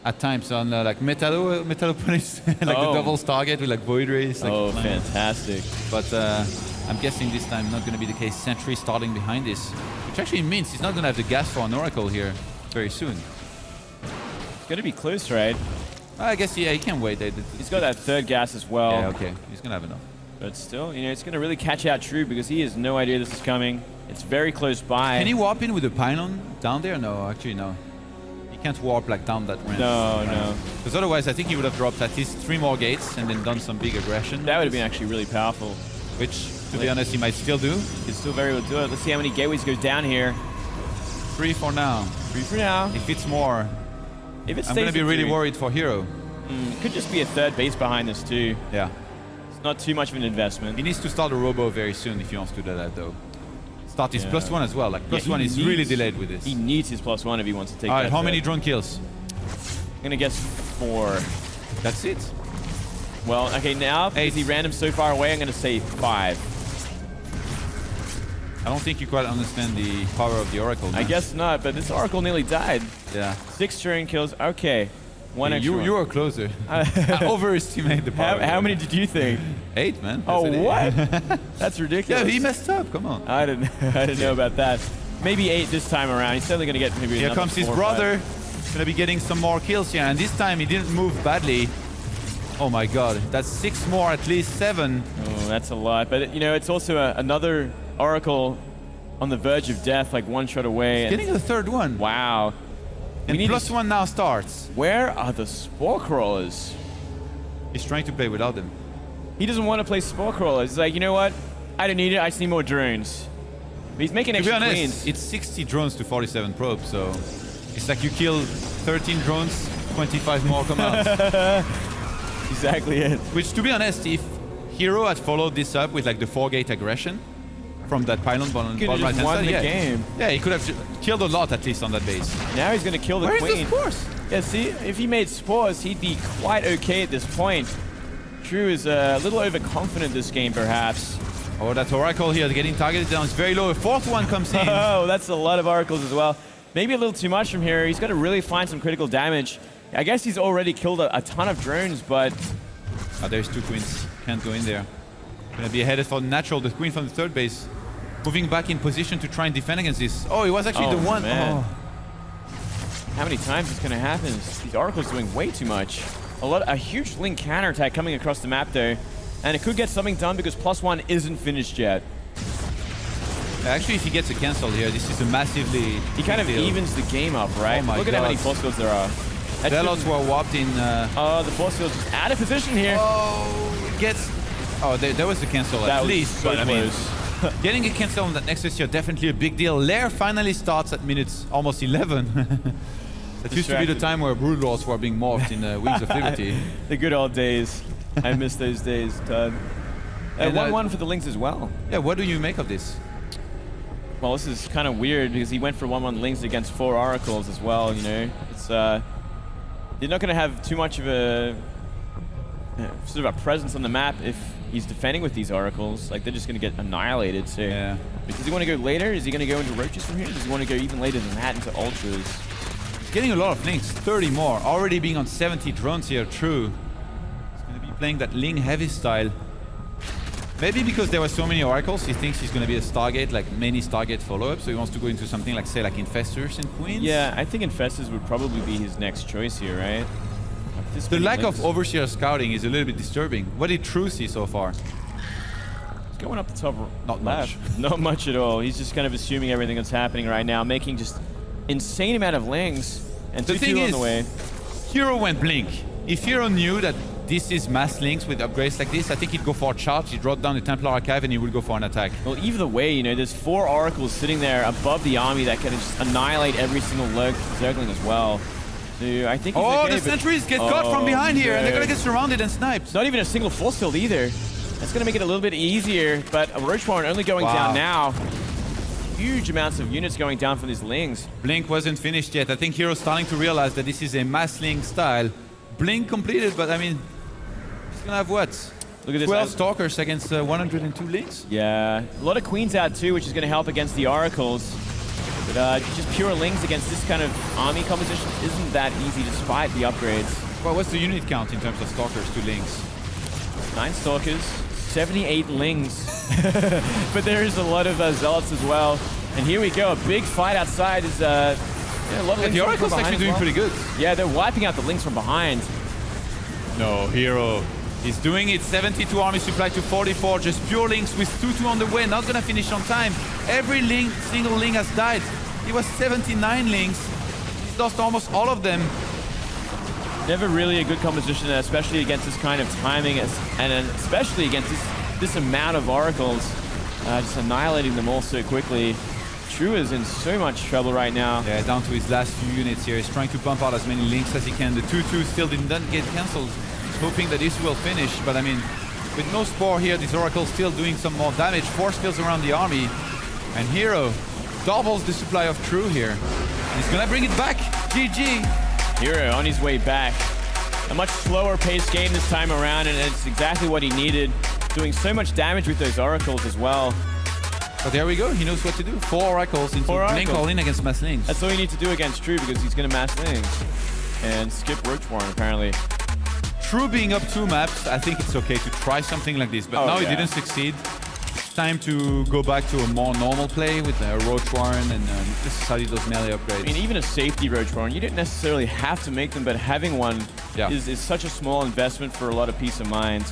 at times on like Metallo opponents, like the double Stargate with like Void Rays. Like fantastic. But I'm guessing this time not going to be the case. Sentry starting behind this, which actually means he's not going to have the gas for an Oracle here very soon. It's going to be close, right? I guess, yeah, he can wait. He's got that 3rd gas as well. Yeah, okay. He's going to have enough. But still, you know, it's going to really catch out True because he has no idea this is coming. It's very close by. Can he warp in with a pylon down there? No, actually, no. He can't warp like down that ramp. No. Because otherwise, I think he would have dropped at least 3 more gates and then done some big aggression. That would have been actually really powerful. Which, to be honest, he might still do. He can still very well do it. Let's see how many gateways goes down here. 3 for now. 3 for now. If it's more, if it I'm going to be really worried for HerO. Could just be a third base behind this too. Yeah. It's not too much of an investment. He needs to start a robo very soon if he wants to do that though. Start his Yeah. +1 as well. Like Yeah, +1 is really delayed with this. He needs his +1 if he wants to take All right, that how many third. drone kills? I'm gonna guess 4. That's it. Well, okay, now because he ran him so far away, I'm gonna say 5. I don't think you quite understand the power of the Oracle. I man. guess not, but this Oracle nearly died. Yeah. 6 drone kills. Okay, one extra. You were closer. I overestimate the power. How many did you think? 8, man. Oh, That's it. what? That's ridiculous. Yeah, he messed up. Come on. I didn't know about that. Maybe 8 this time around. He's certainly gonna get maybe Here another comes his 4 or brother. 5. Gonna be getting some more kills here, and this time he didn't move badly. Oh my God, that's 6 more, at least 7. Oh, that's a lot. But you know, it's also another Oracle on the verge of death, like 1 shot away. And Getting the 3rd one. wow. And need to +1 now starts. Where are the Spore Crawlers? He's trying to play without them. He doesn't want to play Spore Crawlers. He's like, you know what? I don't need it. I just need more drones. But he's making To be extra honest, queens. it's 60 drones to 47 probes, so it's like you kill 13 drones, 25 more come out. Exactly it. Which, to be honest, if HerO had followed this up with like the 4-gate aggression from that pylon bottom Could have right just hand won side, the yeah. game. Yeah, he could have killed a lot at least on that base. Now he's going to kill the Where's queen. the spores? Yeah, see, if he made spores, he'd be quite okay at this point. Drew is a little overconfident this game, perhaps. Oh, that Oracle here getting targeted down. It's very low. A 4th one comes in. Oh, that's a lot of oracles as well. Maybe a little too much from here. He's got to really find some critical damage. I guess he's already killed a ton of drones, but Oh, there's 2 queens. Can't go in there. Gonna be headed for natural. The queen from the 3rd base. Moving back in position to try and defend against this. Oh, it was actually Oh, the one. man. Oh. how many times it's going to happen? These oracles doing way too much. A huge link counterattack coming across the map though, and it could get something done because +1 isn't finished yet. Actually, if he gets a cancel here, this is a massively. He kind of big deal. evens the game up, right? Oh my Look at how many God. force fields there are. That Delos shouldn't- were warped in. Oh, the force field just out of position here. Oh, it gets. Oh, there was the cancel That at was least. so But I mean, close. getting a cancel on that Nexus here, definitely a big deal. Lair finally starts at minutes almost 11. That used to be the Distracted. time where Brood Lords were being morphed in Wings of Liberty. The good old days. I miss those days, Todd. And, 1-1 for the Lynx as well. Yeah, what do you make of this? Well, this is kind of weird because he went for 1-1 Lynx against 4 Oracles as well, you know. It's they're not going to have too much of a sort of a presence on the map if he's defending with these Oracles. Like, they're just going to get annihilated. So, Yeah. does he want to go later? Is he going to go into Roaches from here? Does he want to go even later than that into Ultras? Getting a lot of links, 30 more. Already being on 70 drones here, true. He's going to be playing that Ling heavy style. Maybe because there were so many Oracles, he thinks he's going to be a Stargate, like many Stargate follow-ups, so he wants to go into something like, say, like Infestors and Queens. Yeah, I think Infestors would probably be his next choice here, right? Like, this The many lack Lynx. of Overseer scouting is a little bit disturbing. What did True see so far? He's going up the top Not left. much. Not much at all. He's just kind of assuming everything that's happening right now, making just insane amount of Lings. And The 2-2 thing on is, the way. HerO went Blink. If HerO knew that this is mass links with upgrades like this, I think he'd go for a charge, he'd drop down the Templar Archive, and he would go for an attack. Well, either way, you know, there's 4 Oracles sitting there above the army that can just annihilate every single Zergling as well. So I think he's Oh, okay, the but- sentries get caught from behind here, and they're no. gonna get surrounded and sniped. It's not even a single force field either. That's going to make it a little bit easier, but a Roach Warren only going Wow. down now. Huge amounts of units going down for these Lings. Blink wasn't finished yet. I think HerO's starting to realize that this is a mass link style. Blink completed, but I mean, he's gonna have what? Look at this. 12 Stalkers against 102 links? Yeah, a lot of Queens out too, which is going to help against the Oracles. But just pure Lings against this kind of army composition isn't that easy despite the upgrades. Well, what's the unit count in terms of Stalkers to links? 9 Stalkers, 78 Lings. But there is a lot of Zealots as well. And here we go, a big fight outside. Is a lot of Lings The from Oracle's behind actually as doing well. pretty good. Yeah, they're wiping out the Lings from behind. No, HerO. He's doing it. 72 army supply to 44. Just pure links with 2-2 on the way. Not gonna finish on time. Every link, single link has died. He was 79 links. He's lost almost all of them. Never really a good composition, especially against this kind of timing, and especially against this amount of Oracles. Just annihilating them all so quickly. True is in so much trouble right now. Yeah, down to his last few units here. He's trying to pump out as many links as he can. The 2-2 still didn't get cancelled. Hoping that this will finish, but I mean, with no Spore here, this Oracle still doing some more damage. Force fields around the army. And HerO doubles the supply of True here. He's gonna bring it back. GG. HerO on his way back. A much slower paced game this time around, and it's exactly what he needed. Doing so much damage with those Oracles as well. But there we go, he knows what to do. 4 Oracles into Blink all in against Mass Links. That's all you need to do against True because he's going to Mass Links. And skip Roach Warren, apparently. True being up 2 maps, I think it's okay to try something like this, but now he didn't succeed. It's time to go back to a more normal play with Roach Warren and just study those melee upgrades. I mean, even a safety Roach Warren, you didn't necessarily have to make them, but having one is such a small investment for a lot of peace of mind.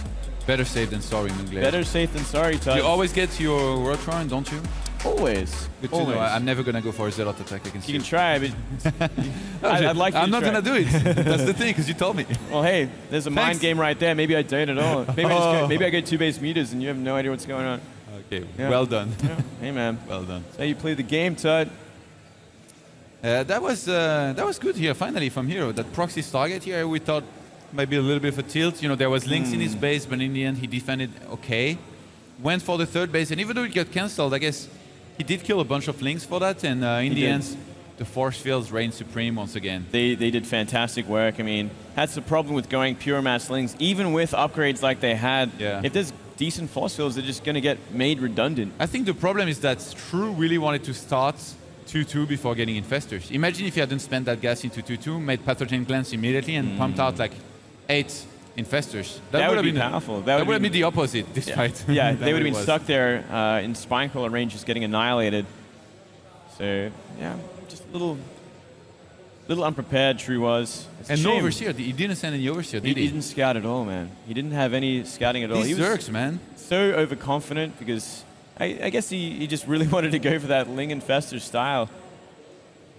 Better safe than sorry, Mugler. Better safe than sorry, Todd. You always get your Roach Warren, don't you? Always. Good to know. I'm never gonna go for a Zealot attack against you. You can try, but I'd like you I'm to not try. gonna do it. That's the thing, because you told me. Well, hey, there's a mind game right there. Maybe I don't at all. Maybe I go 2 base meters and you have no idea what's going on. Okay, well done. Yeah. Hey, man. Well done. That's how you play the game, Todd. That was good here, finally, from HerO. That proxy target here, we thought maybe a little bit of a tilt. You know, there was links in his base, but in the end, he defended okay. Went for the 3rd base, and even though it got cancelled, I guess he did kill a bunch of links for that, and in the end, the force fields reigned supreme once again. They did fantastic work. I mean, that's the problem with going pure mass links. Even with upgrades like they had, if there's decent force fields, they're just going to get made redundant. I think the problem is that True really wanted to start 2-2 before getting Infestors. Imagine if he hadn't spent that gas into 2-2, made Pathogen Glance immediately, and pumped out like 8 Infestors. That would have been powerful. That would have been the opposite this fight. Yeah, they would have been stuck there in Spinecrawler range, just getting annihilated. So, yeah, just a little unprepared True was. And no Overseer. He didn't send any Overseer, did he? He didn't scout at all, man. He didn't have any scouting at all. These Zergs, man. So overconfident because I guess he just really wanted to go for that Ling Infestor style.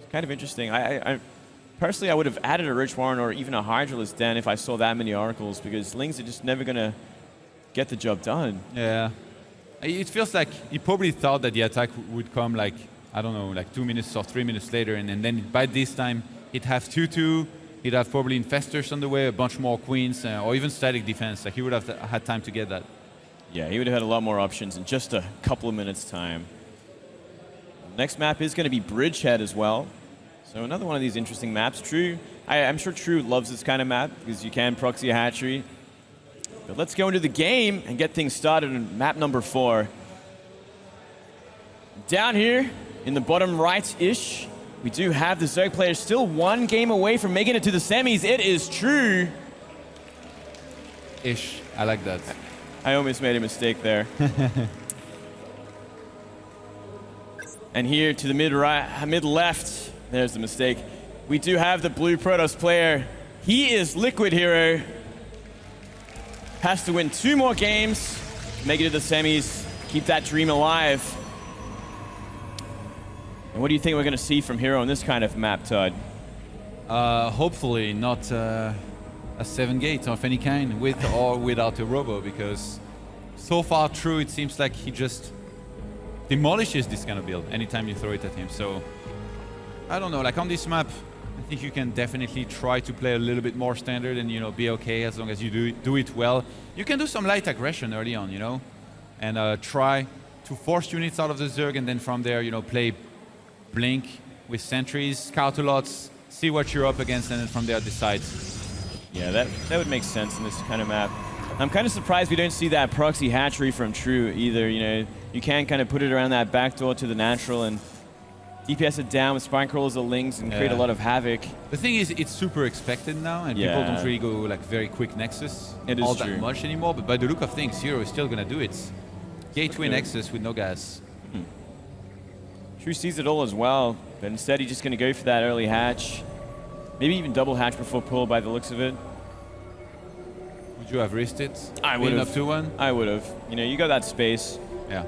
It's kind of interesting. I personally, I would have added a Roach Warren or even a Hydralisk Den if I saw that many Oracles, because Lings are just never going to get the job done. Yeah. It feels like he probably thought that the attack would come like, I don't know, like 2 minutes or 3 minutes later, and then by this time, he'd have 2-2, he'd have probably Infestors on the way, a bunch more Queens, or even static defense. Like he would have had time to get that. Yeah, he would have had a lot more options in just a couple of minutes' time. Next map is going to be Bridgehead as well. So another one of these interesting maps. True, I'm sure True loves this kind of map because you can proxy a hatchery. But let's go into the game and get things started on map number 4. Down here in the bottom right-ish, we do have the Zerg players still 1 game away from making it to the semis. It is True. Ish, I like that. I almost made a mistake there. And here to the mid-left, there's the mistake. We do have the blue Protoss player. He is Liquid HerO. Has to win 2 more games to make it to the semis, keep that dream alive. And what do you think we're going to see from HerO on this kind of map, Todd? Hopefully not a 7-gate of any kind, with or without a robo, because so far True, it seems like he just demolishes this kind of build anytime you throw it at him. So I don't know, like on this map, I think you can definitely try to play a little bit more standard and, you know, be okay as long as you do it well. You can do some light aggression early on, you know, and try to force units out of the Zerg, and then from there, you know, play Blink with sentries, scout a lot, see what you're up against, and then from there decide. Yeah, that would make sense in this kind of map. I'm kind of surprised we don't see that proxy hatchery from True either. You know, you can kind of put it around that back door to the natural and DPS it down with Spinecrawlers or Lings and create a lot of havoc. The thing is, it's super expected now, and people don't really go like very quick Nexus all that much anymore. But by the look of things, HerO is still gonna do it. Gateway Nexus with no gas. True sees it all as well, but instead he's just gonna go for that early hatch. Maybe even double hatch before pull by the looks of it. Would you have risked it? I would have. Up 2-1? I would have. You know, you got that space. Yeah.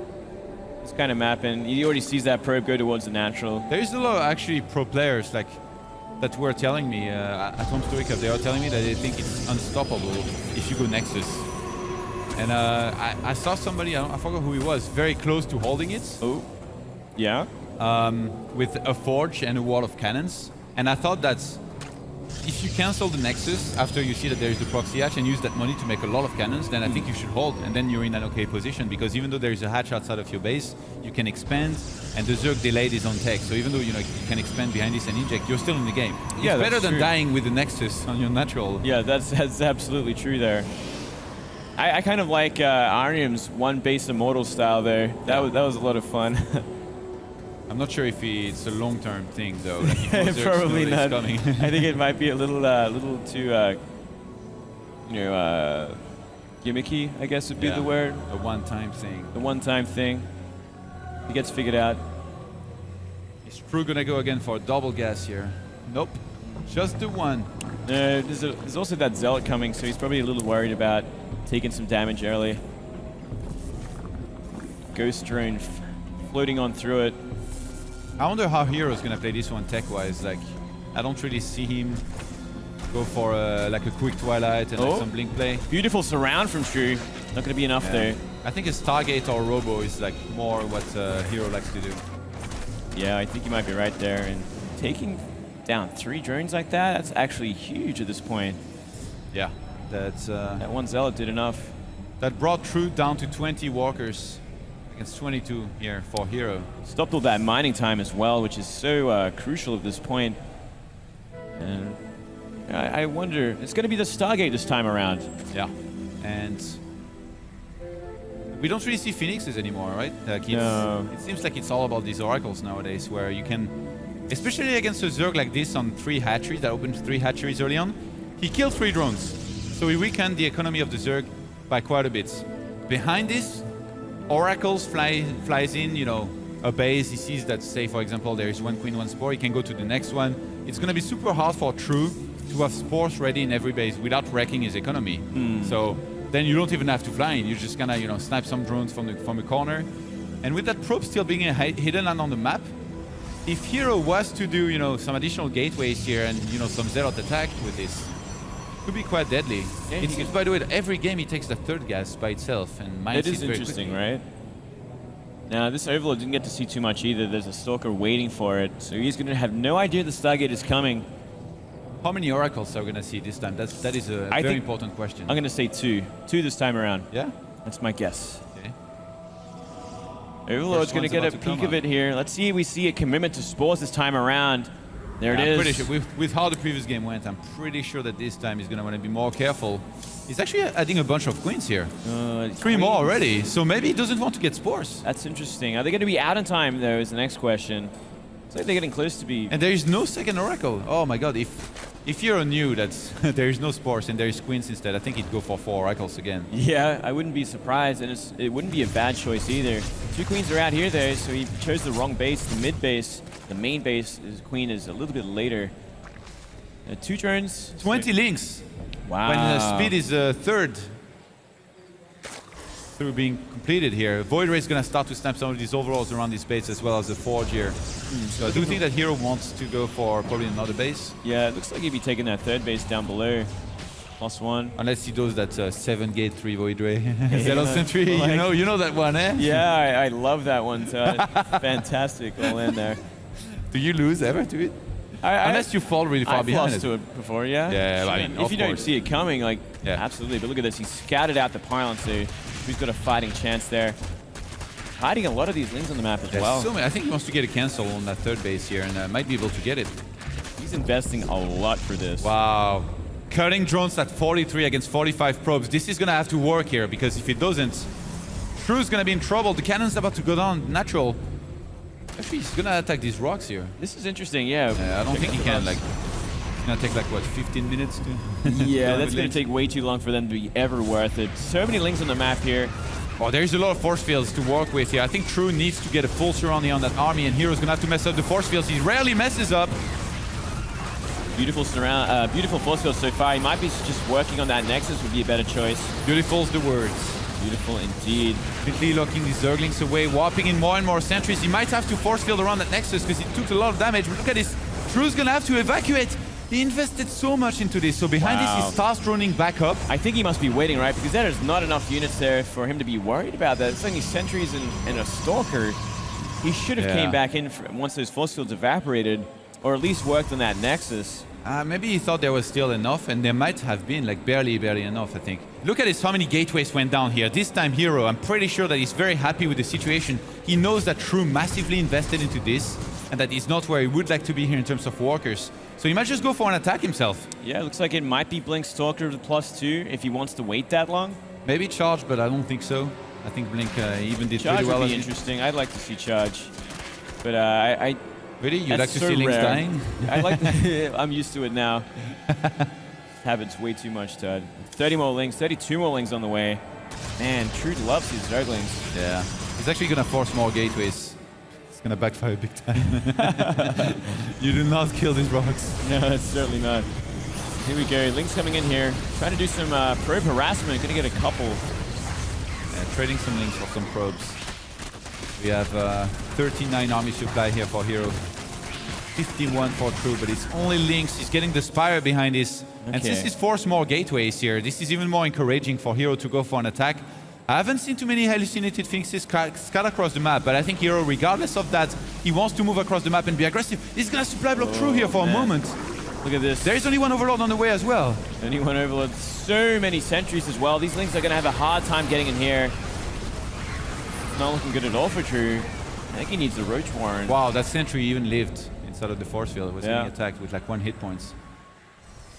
This kind of map, and he already sees that probe go towards the natural. There is a lot of actually pro players like that were telling me at Home Story Cup, they are telling me that they think it's unstoppable if you go Nexus. And I saw somebody, I forgot who he was, very close to holding it. Oh, yeah? with a forge and a wall of cannons. And I thought that if you cancel the Nexus after you see that there is the proxy hatch and use that money to make a lot of cannons, then I think you should hold, and then you're in an okay position, because even though there is a hatch outside of your base, you can expand, and the Zerg delayed is on tech. So even though you can expand behind this and inject, you're still in the game. Yeah, it's better than true. dying with the Nexus on your natural. Yeah, that's absolutely true there. I kind of like Arium's one base immortal style there. That was a lot of fun. I'm not sure if it's a long-term thing though. Like if more Zergs Probably know that not. it's coming. I think it might be a little too, gimmicky, I guess would be the word. A one-time thing. The one-time thing. He gets figured out. Is True gonna go again for a double gas here? Nope. Just the one. There's also that Zealot coming, so he's probably a little worried about taking some damage early. Ghost drone floating on through it. I wonder how HerO's gonna play this one tech-wise. Like, I don't really see him go for like a quick Twilight and like some blink play. Beautiful surround from True. Not gonna be enough there. I think a Stargate or Robo is like more what HerO likes to do. Yeah, I think you might be right there. And taking down 3 drones like that, that's actually huge at this point. Yeah, that's That one Zealot did enough. that brought True down to 20 walkers against 22 here for HerO. Stopped all that mining time as well, which is so crucial at this point. And I wonder, it's going to be the Stargate this time around. Yeah, and we don't really see Phoenixes anymore, right? Like No. It seems like it's all about these oracles nowadays, where you can, especially against a Zerg like this on 3 hatcheries, that opened 3 hatcheries early on, he killed 3 drones. So he weakened the economy of the Zerg by quite a bit. Behind this, oracles flies in, a base, he sees that, say for example, there is 1 queen, 1 spore, he can go to the next one. It's going to be super hard for True to have spores ready in every base without wrecking his economy. So then you don't even have to fly in, you're just gonna snipe some drones from the corner. And with that probe still being a hidden land on the map, if HerO was to do some additional gateways here and some Zealot attack with this, it could be quite deadly. Yeah, It seems, by the way, that every game he takes the 3rd gas by itself and mines It is it very interesting, quickly. right? Now, this Overlord didn't get to see too much either. There's a Stalker waiting for it, so he's going to have no idea the Stargate is coming. How many oracles are we gonna see this time? That is a I very think- important question. I'm going to say 2. 2 this time around. Yeah? That's my guess. Okay. Overlord's going to one's get a about to come peek of up. it here. Let's see if we see a commitment to spores this time around. There I'm it is. pretty sure, with how the previous game went, I'm pretty sure that this time he's going to want to be more careful. He's actually adding a bunch of queens here. 3 more already, so maybe he doesn't want to get spores. That's interesting. Are they going to be out in time, though, is the next question. It's like they're getting close to be... And there is no second oracle. Oh my god, if HerO knew that there is no spores and there is queens instead, I think he'd go for 4 oracles again. Yeah, I wouldn't be surprised, and it wouldn't be a bad choice either. 2 queens are out here, though, so he chose the wrong base, the mid base. The main base, his queen is a little bit later. 2 turns. 20 links. Wow. When speed is 3rd through being completed here. Void Ray is going to start to snap some of these overalls around this base as well as the Forge here. So I do think that HerO wants to go for probably another base. Yeah, it looks like he'd be taking that 3rd base down below. +1. Unless he does that 7 gate 3 Void Ray. Zealot Sentry, Like- you know that one, eh? Yeah, I love that one. So fantastic all in there. Do you lose ever to it? Unless you fall really far I've behind lost it. to it before, yeah. Yeah, I Sure. mean, if of you don't course. see it coming, like, Yeah. absolutely. But look at this, he scouted out the pylon, so he's got a fighting chance there. Hiding a lot of these lings on the map as There's well. so many. I think he wants to get a cancel on that 3rd base here and might be able to get it. He's investing a lot for this. Wow. Cutting drones at 43 against 45 probes. This is going to have to work here, because if it doesn't, True's going to be in trouble. The cannon's about to go down natural. Actually, he's going to attack these rocks here. This is interesting, yeah. I don't think he Check can, out the like, it's going to take like, what, 15 minutes to... Yeah, Done that's with going links. to take way too long for them to be ever worth it. So many lings on the map here. Oh, there's a lot of force fields to work with here. I think True needs to get a full surrounding on that army, and HerO's going to have to mess up the force fields. He rarely messes up. Beautiful surround, beautiful force field so far. He might be just working on that Nexus would be a better choice. Beautiful's the words. Beautiful indeed. Completely locking these Zerglings away, warping in more and more sentries. He might have to force field around that Nexus because he took a lot of damage. But look at this. True's going to have to evacuate. He invested so much into this. So behind this, he starts droning back up. I think he must be waiting, right? Because there is not enough units there for him to be worried about that. It's only sentries and a Stalker. He should have came back in once those force fields evaporated, or at least worked on that Nexus. Maybe he thought there was still enough, and there might have been, like barely enough, I think. Look at this, how many gateways went down here. This time HerO, I'm pretty sure that he's very happy with the situation. He knows that True massively invested into this, and that he's not where he would like to be here in terms of walkers. So he might just go for an attack himself. Yeah, it looks like it might be Blink Stalker with +2 if he wants to wait that long. Maybe charge, but I don't think so. I think Blink even did Charge pretty well. Would be interesting. I'd like to see charge, but Really? You'd like to so see Lynx rare. dying? I like. I'm used to it now. Habits way too much, Todd. 30 more Lynx, 32 more Lynx on the way. Man, True loves his Zerglings. Yeah. He's actually going to force more gateways. It's going to backfire big time. You do not kill these rocks. No, it's certainly not. Here we go. Lynx coming in here, trying to do some probe harassment. Going to get a couple. Yeah, trading some Lynx for some probes. We have 39 army supply here for HerO. 51 for True, but it's only Lynx. He's getting the Spire behind this. And since he's forced more gateways here, this is even more encouraging for HerO to go for an attack. I haven't seen too many hallucinated Phoenixes scattered across the map, but I think HerO, regardless of that, he wants to move across the map and be aggressive. He's gonna supply block True here for a moment. Look at this. There is only one Overlord on the way as well. Only one Overlord. So many sentries as well. These Lynx are gonna have a hard time getting in here. Not looking good at all for True. I think he needs the Roach Warren. Wow, that sentry even lived inside of the force field. It was getting attacked with like 1 hit points.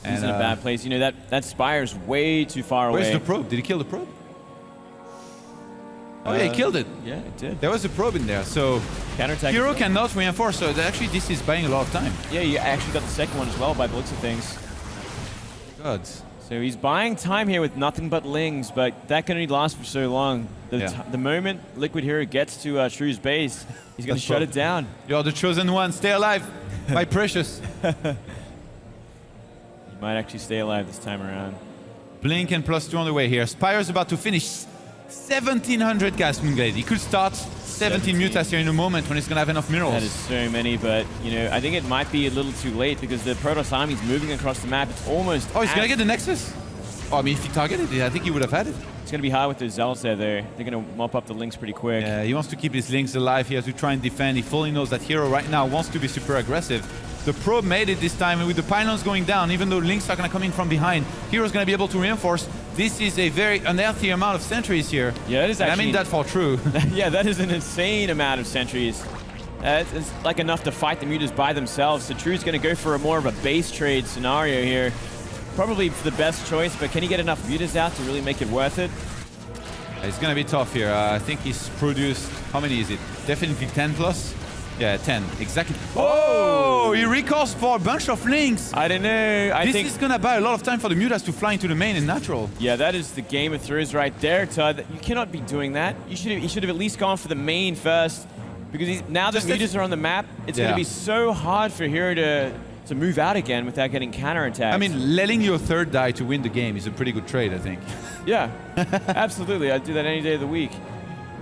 He's in a bad place. You know, that Spire's way too far away. Where's the probe? Did he kill the probe? Oh yeah, he killed it. Yeah, it did. There was a probe in there, so Counterattack. HerO cannot reinforce, so actually this is buying a lot of time. Yeah, you actually got the second one as well by the looks of things. God. So he's buying time here with nothing but Lings, but that can only last for so long. The moment Liquid HerO gets to True's base, he's going to shut it down. You're the chosen one. Stay alive, my precious. You might actually stay alive this time around. Blink and +2 on the way here. Spire's about to finish. 1,700 gas Moonglade. He could start 17 Mutas here in a moment when he's going to have enough minerals. That is so many, but you know, I think it might be a little too late because the Protoss army's moving across the map. It's almost. Oh, he's going to get the Nexus? Oh, I mean, if he targeted it, I think he would have had it. It's going to be hard with the Zealots there, though. They're going to mop up the Lynx pretty quick. Yeah, he wants to keep his Lynx alive. He has to try and defend. He fully knows that HerO right now wants to be super aggressive. The probe made it this time, and with the pylons going down, even though Lynx are going to come in from behind, HerO's going to be able to reinforce. This is a very unearthly amount of sentries here. Yeah, that is actually. And I mean that for True. Yeah, that is an insane amount of sentries. It's like enough to fight the Mutas by themselves. So True's going to go for more of a base trade scenario here. Probably the best choice, but can he get enough Mutas out to really make it worth it? It's going to be tough here. I think he's produced, how many is it? Definitely 10 plus? Yeah, 10, exactly. Oh, he recalls for a bunch of Lynx. I don't know. This is going to buy a lot of time for the Mutas to fly into the main in natural. Yeah, that is the Game of Throws right there, Todd. You cannot be doing that. You should have at least gone for the main first, because now that Mutas are on the map, it's going to be so hard for HerO to move out again without getting counterattacked. I mean, letting your third die to win the game is a pretty good trade, I think. Yeah, absolutely. I'd do that any day of the week.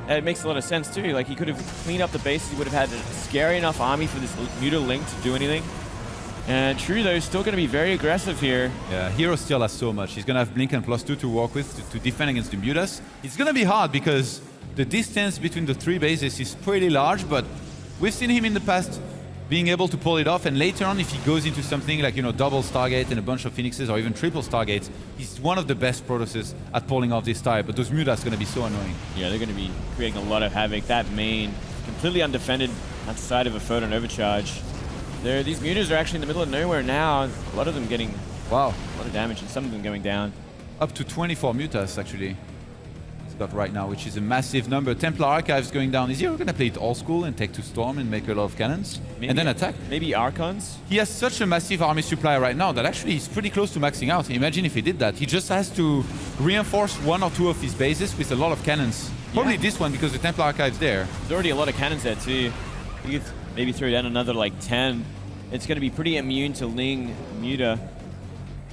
And it makes a lot of sense too. Like, he could have cleaned up the bases. He would have had a scary enough army for this Muta Link to do anything. And True, though, is still going to be very aggressive here. Yeah, HerO still has so much. He's going to have Blink and +2 to work with to defend against the Mutas. It's going to be hard because the distance between the 3 bases is pretty large, but we've seen him in the past being able to pull it off, and later on if he goes into something like, you know, double Stargate and a bunch of Phoenixes or even triple Stargates, he's one of the best Protosses at pulling off this type, but those Mutas are going to be so annoying. Yeah, they're going to be creating a lot of havoc. That main, completely undefended outside of a photon overcharge. These Mutas are actually in the middle of nowhere now. A lot of them getting a lot of damage and some of them going down. Up to 24 Mutas actually he's got right now, which is a massive number. Templar Archives going down. Is he going to play it old school and take to Storm and make a lot of cannons? Maybe, and then attack? Maybe Archons? He has such a massive army supply right now that actually he's pretty close to maxing out. Imagine if he did that. He just has to reinforce 1 or 2 of his bases with a lot of cannons. Probably this one because the Templar Archive's there. There's already a lot of cannons there too. You could maybe throw down another like 10. It's going to be pretty immune to Ling Muta.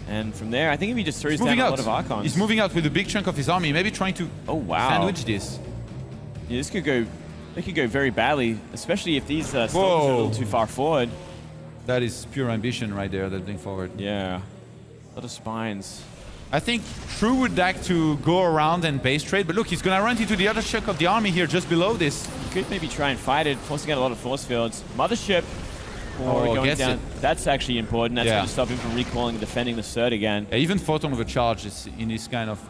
And from there, I think if he just throws down a lot of Archons. He's moving out with a big chunk of his army, maybe trying to sandwich this. Yeah, this could go. It could go very badly, especially if these soldiers are a little too far forward. That is pure ambition right there, that thing forward. Yeah, a lot of spines. I think True would like to go around and base trade, but look, he's going to run into the other chunk of the army here just below this. Could maybe try and fight it, forcing out a lot of force fields. Mothership. Going gets down. it. That's actually important. That's going to stop him from recalling and defending the third again. Yeah, even photon overcharge is in this kind of,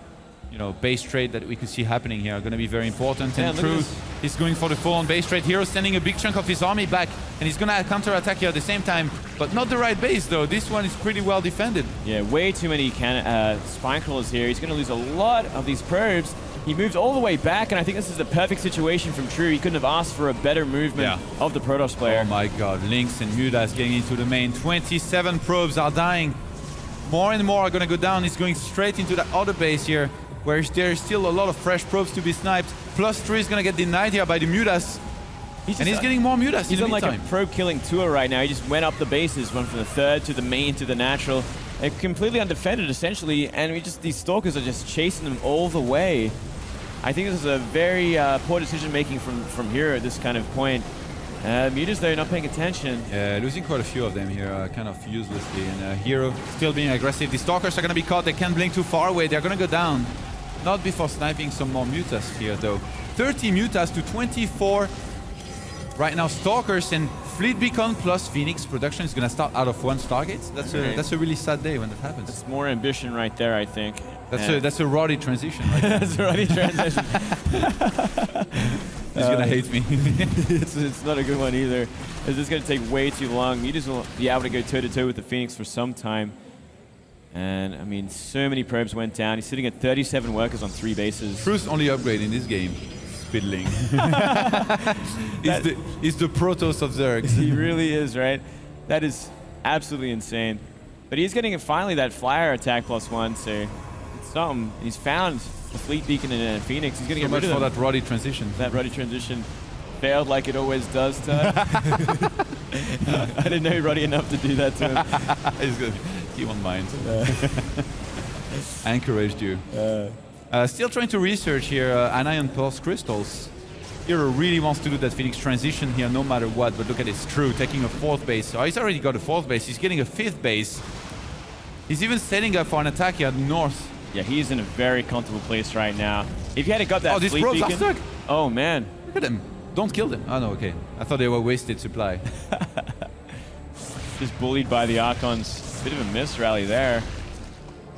you know, base trade that we could see happening here are going to be very important. Yeah, and True is going for the full-on base trade. HerO sending a big chunk of his army back, and he's going to counter-attack here at the same time, but not the right base though. This one is pretty well defended. Yeah, way too many spine crawlers here. He's going to lose a lot of these probes. He moves all the way back, and I think this is the perfect situation from True. He couldn't have asked for a better movement of the Protoss player. Oh my god, Lynx and Mutas getting into the main. 27 probes are dying. More and more are going to go down. He's going straight into that other base here, where there's still a lot of fresh probes to be sniped. Plus 3 is going to get denied here by the Mutas. He's getting more Mutas He's in the on like meantime. a probe killing tour right now. He just went up the bases, went from the third to the main to the natural. They're completely undefended essentially, and these Stalkers are just chasing them all the way. I think this is a very poor decision making from HerO at this kind of point. Mutas, they're not paying attention. Yeah, losing quite a few of them here, kind of uselessly. And HerO still being aggressive. The Stalkers are going to be caught. They can't blink too far away. They're going to go down. Not before sniping some more Mutas here, though. 30 Mutas to 24. Right now, Stalkers and Fleet Beacon plus Phoenix production is going to start out of 1 Stargate. That's a really sad day when that happens. It's more ambition right there, I think. That's a Roddy transition. Right? That's a Roddy transition. He's going to hate me. it's not a good one either. It's just going to take way too long. Mutas will be able to go toe-to-toe with the Phoenix for some time. And, I mean, so many probes went down. He's sitting at 37 workers on 3 bases. True's only upgrade in this game. Spiddling. He's the Protoss of Zergs. He really is, right? That is absolutely insane. But he's getting finally that flyer attack +1, so it's something. He's found a Fleet Beacon and a Phoenix. He's going to get rid of them. For that Roddy transition. That Roddy transition failed like it always does to I didn't know Roddy enough to do that to him. He's good. He won't mind. I encouraged you. Still trying to research here anion pulse crystals. HerO really wants to do that Phoenix transition here no matter what, but look at this. True taking a 4th base. Oh, he's already got a 4th base. He's getting a 5th base. He's even setting up for an attack here north. Yeah, he's in a very comfortable place right now. If he had got that these Fleet probes Beacon, are stuck. Oh man. Look at them. Don't kill them. Oh no, okay. I thought they were wasted supply. Just bullied by the Archons. Bit of a miss rally there.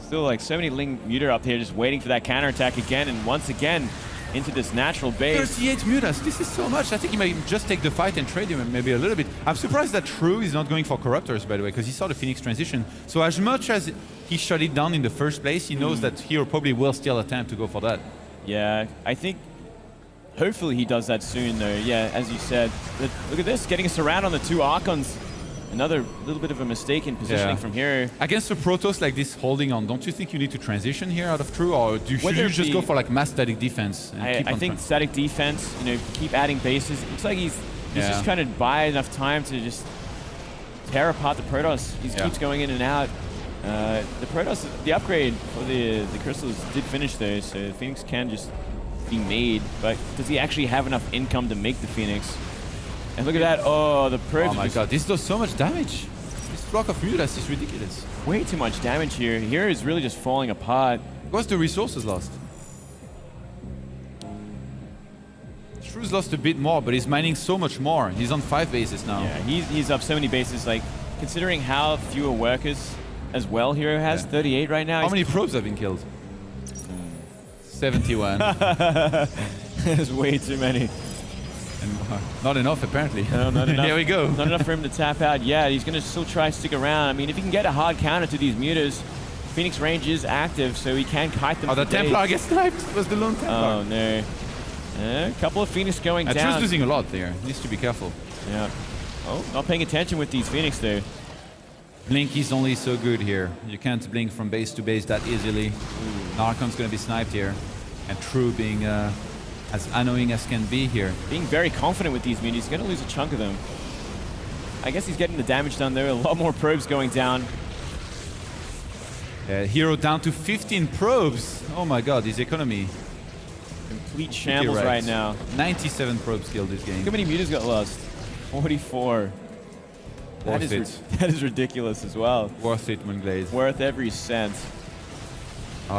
Still like so many Ling Muta up here just waiting for that counterattack again, and once again into this natural base. 38 Mutas. This is so much. I think he might just take the fight and trade him maybe a little bit. I'm surprised that True is not going for Corruptors, by the way, because he saw the Phoenix transition. So as much as he shut it down in the first place, he knows that HerO probably will still attempt to go for that. Yeah, I think hopefully he does that soon though. Yeah, as you said. But look at this, getting us around on the 2 Archons. Another little bit of a mistake in positioning from HerO. Against a Protoss like this holding on, don't you think you need to transition here out of True, or should you just go for like mass static defense? And I think static defense, keep adding bases. It looks like he's just trying to buy enough time to just tear apart the Protoss. He keeps going in and out. The Protoss, the upgrade for the crystals did finish though, so the Phoenix can just be made, but does he actually have enough income to make the Phoenix? And look at that, oh, the probes. Oh my god, this does so much damage. This block of Mutas is ridiculous. Way too much damage here. HerO is really just falling apart. What's the resources lost? True's lost a bit more, but he's mining so much more. He's on 5 bases now. Yeah, he's up so many bases, like, considering how fewer workers as well HerO has, 38 right now. How many probes have been killed? 71. There's way too many. And not enough, apparently. No, not enough. Here we go. Not enough for him to tap out. Yeah, he's going to still try to stick around. I mean, if he can get a hard counter to these Mutas, Phoenix range is active, so he can kite them. Oh, the Templar gets sniped. It was the lone Templar. Oh, no. A couple of Phoenix going down. True's losing a lot there. Needs to be careful. Yeah. Oh, not paying attention with these Phoenix, though. Blink is only so good here. You can't blink from base to base that easily. Archon's going to be sniped here. And True being as annoying as can be here. Being very confident with these Mutas. He's going to lose a chunk of them. I guess he's getting the damage done there. A lot more probes going down. HerO down to 15 probes. Oh my god, his economy. Complete shambles right now. 97 probes killed this game. Look how many Mutas got lost. 44. That is ridiculous as well. Worth it, Moonglaze. Worth every cent.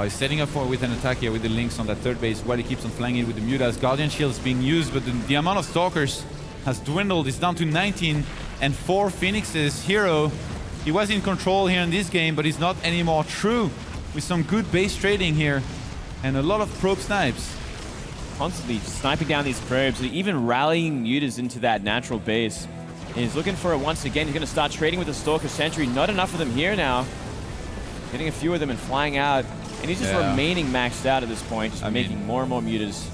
He's setting up with an attack here with the Lynx on that third base while he keeps on flying it with the Mutas. Guardian Shield's being used, but the amount of Stalkers has dwindled. It's down to 19 and 4 Phoenixes. HerO, he was in control here in this game, but he's not anymore. True, with some good base trading here and a lot of probe snipes. Constantly sniping down these probes, and even rallying Mutas into that natural base. And he's looking for it once again. He's going to start trading with the Stalker Sentry. Not enough of them here now. Getting a few of them and flying out. And he's just remaining maxed out at this point, just making more and more Mutas.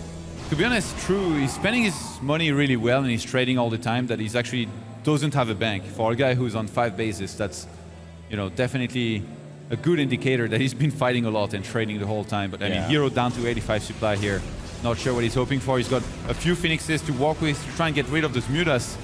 To be honest, True, he's spending his money really well and he's trading all the time that he's actually doesn't have a bank. For a guy who's on 5 bases, that's, you know, definitely a good indicator that he's been fighting a lot and trading the whole time. But I mean, HerO down to 85 supply here. Not sure what he's hoping for. He's got a few Phoenixes to walk with to try and get rid of those Mutas.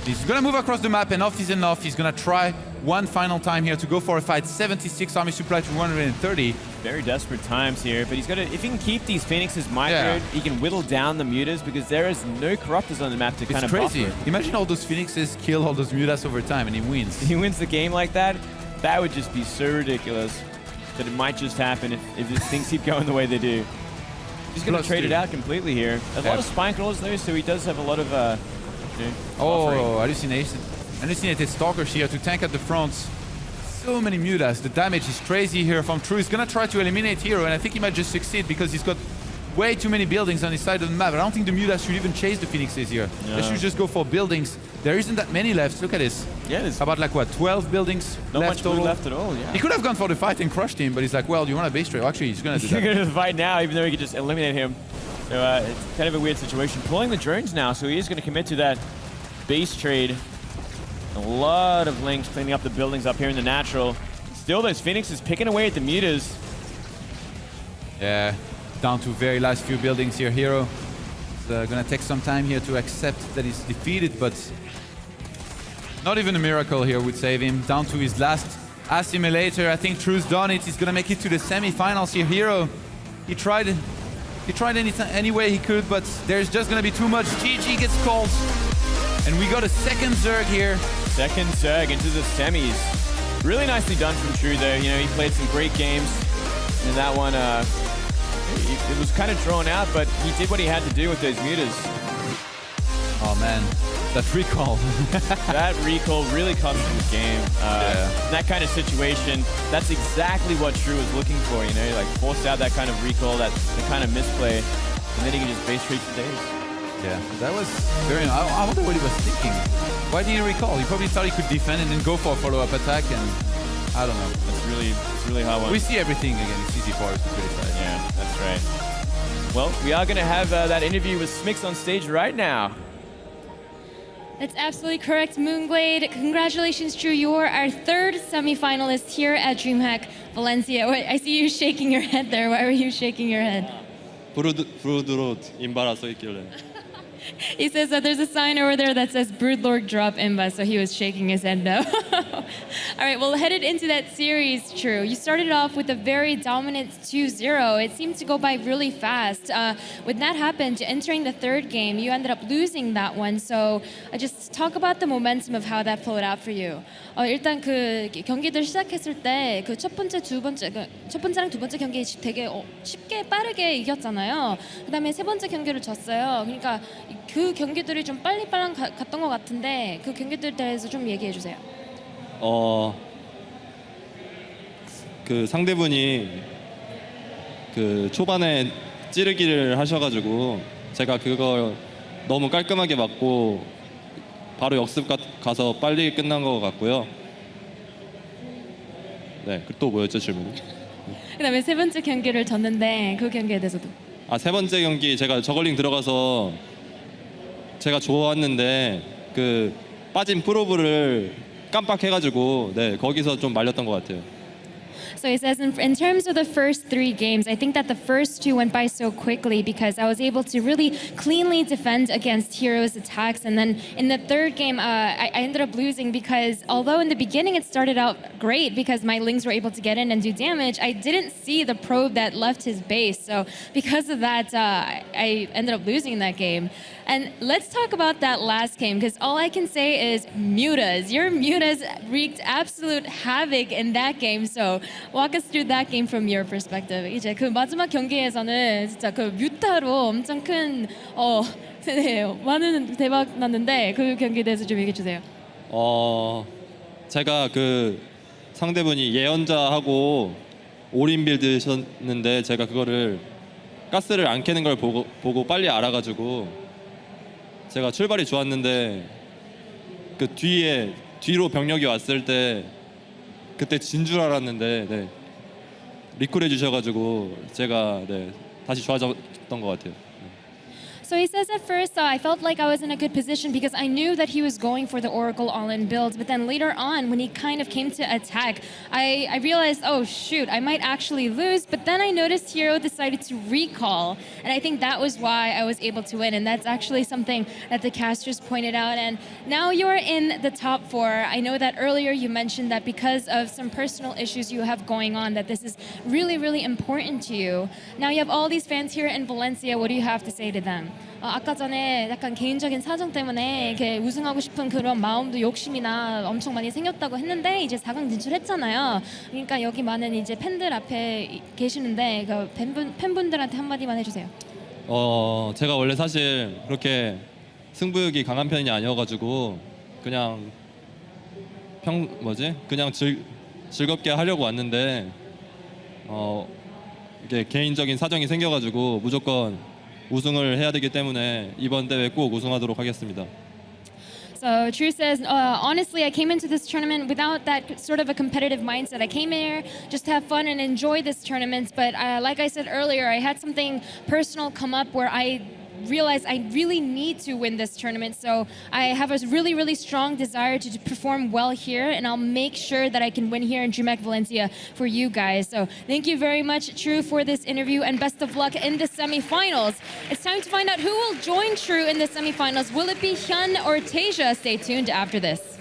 He's gonna move across the map. Enough is enough. He's gonna try one final time here to go for a fight. 76 army supply to 130. Very desperate times here, but he's got to, if he can keep these Phoenixes microed, he can whittle down the Mutas because there is no Corruptors on the map to kind of crazy. buffer. Imagine all those Phoenixes kill all those Mutas over time and he wins. If he wins the game like that, that would just be so ridiculous that it might just happen if things keep going the way they do. He's going to trade it out completely here. A lot of Spine Crawlers though, so he does have a lot of hallucinated Stalkers here to tank at the front. So many Mutas. The damage is crazy here from True. He's gonna try to eliminate HerO, and I think he might just succeed because he's got way too many buildings on his side of the map. I don't think the Mutas should even chase the Phoenixes here. No. They should just go for buildings. There isn't that many left. Look at this. Yeah, there's about like what, 12 buildings not left much total? left at all. Yeah. He could have gone for the fight and crushed him, but he's like, well, do you want a base trade? Actually, he's gonna do that. He's gonna fight now, even though he could just eliminate him. So it's kind of a weird situation. Pulling the drones now, so he is gonna commit to that base trade. A lot of Lynx cleaning up the buildings up here in the natural. Still, those Phoenixes picking away at the Mutas. Yeah, down to very last few buildings here. HerO is gonna take some time here to accept that he's defeated, but not even a miracle here would save him. Down to his last assimilator. I think True's done it. He's gonna make it to the semi-finals here. HerO, he tried any way he could, but there's just gonna be too much. GG gets called, and we got a second Zerg here. Second Zerg into the semis. Really nicely done from True though. You know, he played some great games. And that one, it was kind of drawn out, but he did what he had to do with those Mutas. Oh man, that recall. That recall really comes from the game. In that kind of situation, that's exactly what True was looking for, you know, like forced out that kind of recall, that kind of misplay, and then he can just base trade for days. Yeah, that was very... I wonder what he was thinking. Why did he recall? He probably thought he could defend and then go for a follow-up attack, and I don't know. It's really hard one. We see everything again. It's easy for us to criticize. Yeah, that's right. Well, we are going to have that interview with Smix on stage right now. That's absolutely correct, Moonglade. Congratulations, True. You're our third semi-finalist here at DreamHack Valencia. I see you shaking your head there. Why were you shaking your head? 브루드롯 인바라 써 있길래. He says that there's a sign over there that says Broodlord drop Imba, so he was shaking his head no. All right, well, headed into that series, True, you started off with a very dominant 2-0. It seemed to go by really fast. When that happened, entering the third game, you ended up losing that one. So just talk about the momentum of how that played out for you. 일단 그 경기들 시작했을 때 그 첫 번째랑 두 번째 경기 되게 쉽게 빠르게 이겼잖아요. 그다음에 세 번째 경기를 졌어요. 그러니까 그 경기들이 좀 빨리 갔던 것 같은데 그 경기들 대해서 좀 얘기해 주세요. 그 상대분이 그 초반에 찌르기를 하셔가지고 제가 그걸 너무 깔끔하게 맞고 바로 역습 가서 빨리 끝난 것 같고요. 네, 또 뭐였죠 질문이? 그다음에 세 번째 경기를 졌는데 그 경기에 대해서도. 세 번째 경기 제가 저글링 들어가서 제가 좋았는데 그 빠진 프로브를 깜빡해가지고 네 거기서 좀 말렸던 것 같아요. So he says, in terms of the first three games, I think that the first two went by so quickly because I was able to really cleanly defend against HerO's attacks. And then in the third game, I ended up losing because although in the beginning it started out great because my Lings were able to get in and do damage, I didn't see the probe that left his base. So because of that, I ended up losing that game. And let's talk about that last game, because all I can say is mutas. Your mutas wreaked absolute havoc in that game. So walk us through that game from your perspective. 이제 그 마지막 경기에서는 진짜 그 뮤타로 엄청 큰 네, 많은 대박 났는데 그 경기에 대해서 좀 얘기해 주세요. 제가 그 상대분이 예언자하고 올인 빌드셨는데 제가 그거를 가스를 안 캐는 걸 보고 빨리 알아가지고 제가 출발이 좋았는데 그 뒤로 병력이 왔을 때 그때 진 줄 알았는데 네, 리콜 해주셔가지고 제가 네, 다시 좋아졌던 것 같아요. So he says at first, I felt like I was in a good position because I knew that he was going for the Oracle all-in build. But then later on, when he kind of came to attack, I realized, oh shoot, I might actually lose. But then I noticed HerO decided to recall. And I think that was why I was able to win. And that's actually something that the casters pointed out. And now you're in the top 4. I know that earlier you mentioned that because of some personal issues you have going on, that this is really, really important to you. Now you have all these fans here in Valencia. What do you have to say to them? 아까 전에 약간 개인적인 사정 때문에 이렇게 우승하고 싶은 그런 마음도 욕심이나 엄청 많이 생겼다고 했는데 이제 4강 진출했잖아요. 그러니까 여기 많은 이제 팬들 앞에 계시는데 그 팬분들한테 한마디만 해주세요. 제가 원래 사실 그렇게 승부욕이 강한 편이 아니어가지고 그냥 그냥 즐겁게 하려고 왔는데 이게 개인적인 사정이 생겨가지고 무조건 우승을 해야 되기 때문에 이번 대회 꼭 우승하도록 하겠습니다. So True says, honestly, I came into this tournament without that sort of a competitive mindset. I came here just to have fun and enjoy this tournament. But like I said earlier, I had something personal come up where I realized I really need to win this tournament. So I have a really, really strong desire to perform well here, and I'll make sure that I can win here in DreamHack Valencia for you guys. So thank you very much, True, for this interview, and best of luck in the semifinals. It's time to find out who will join True in the semifinals. Will it be Hyun or Tasia? Stay tuned after this.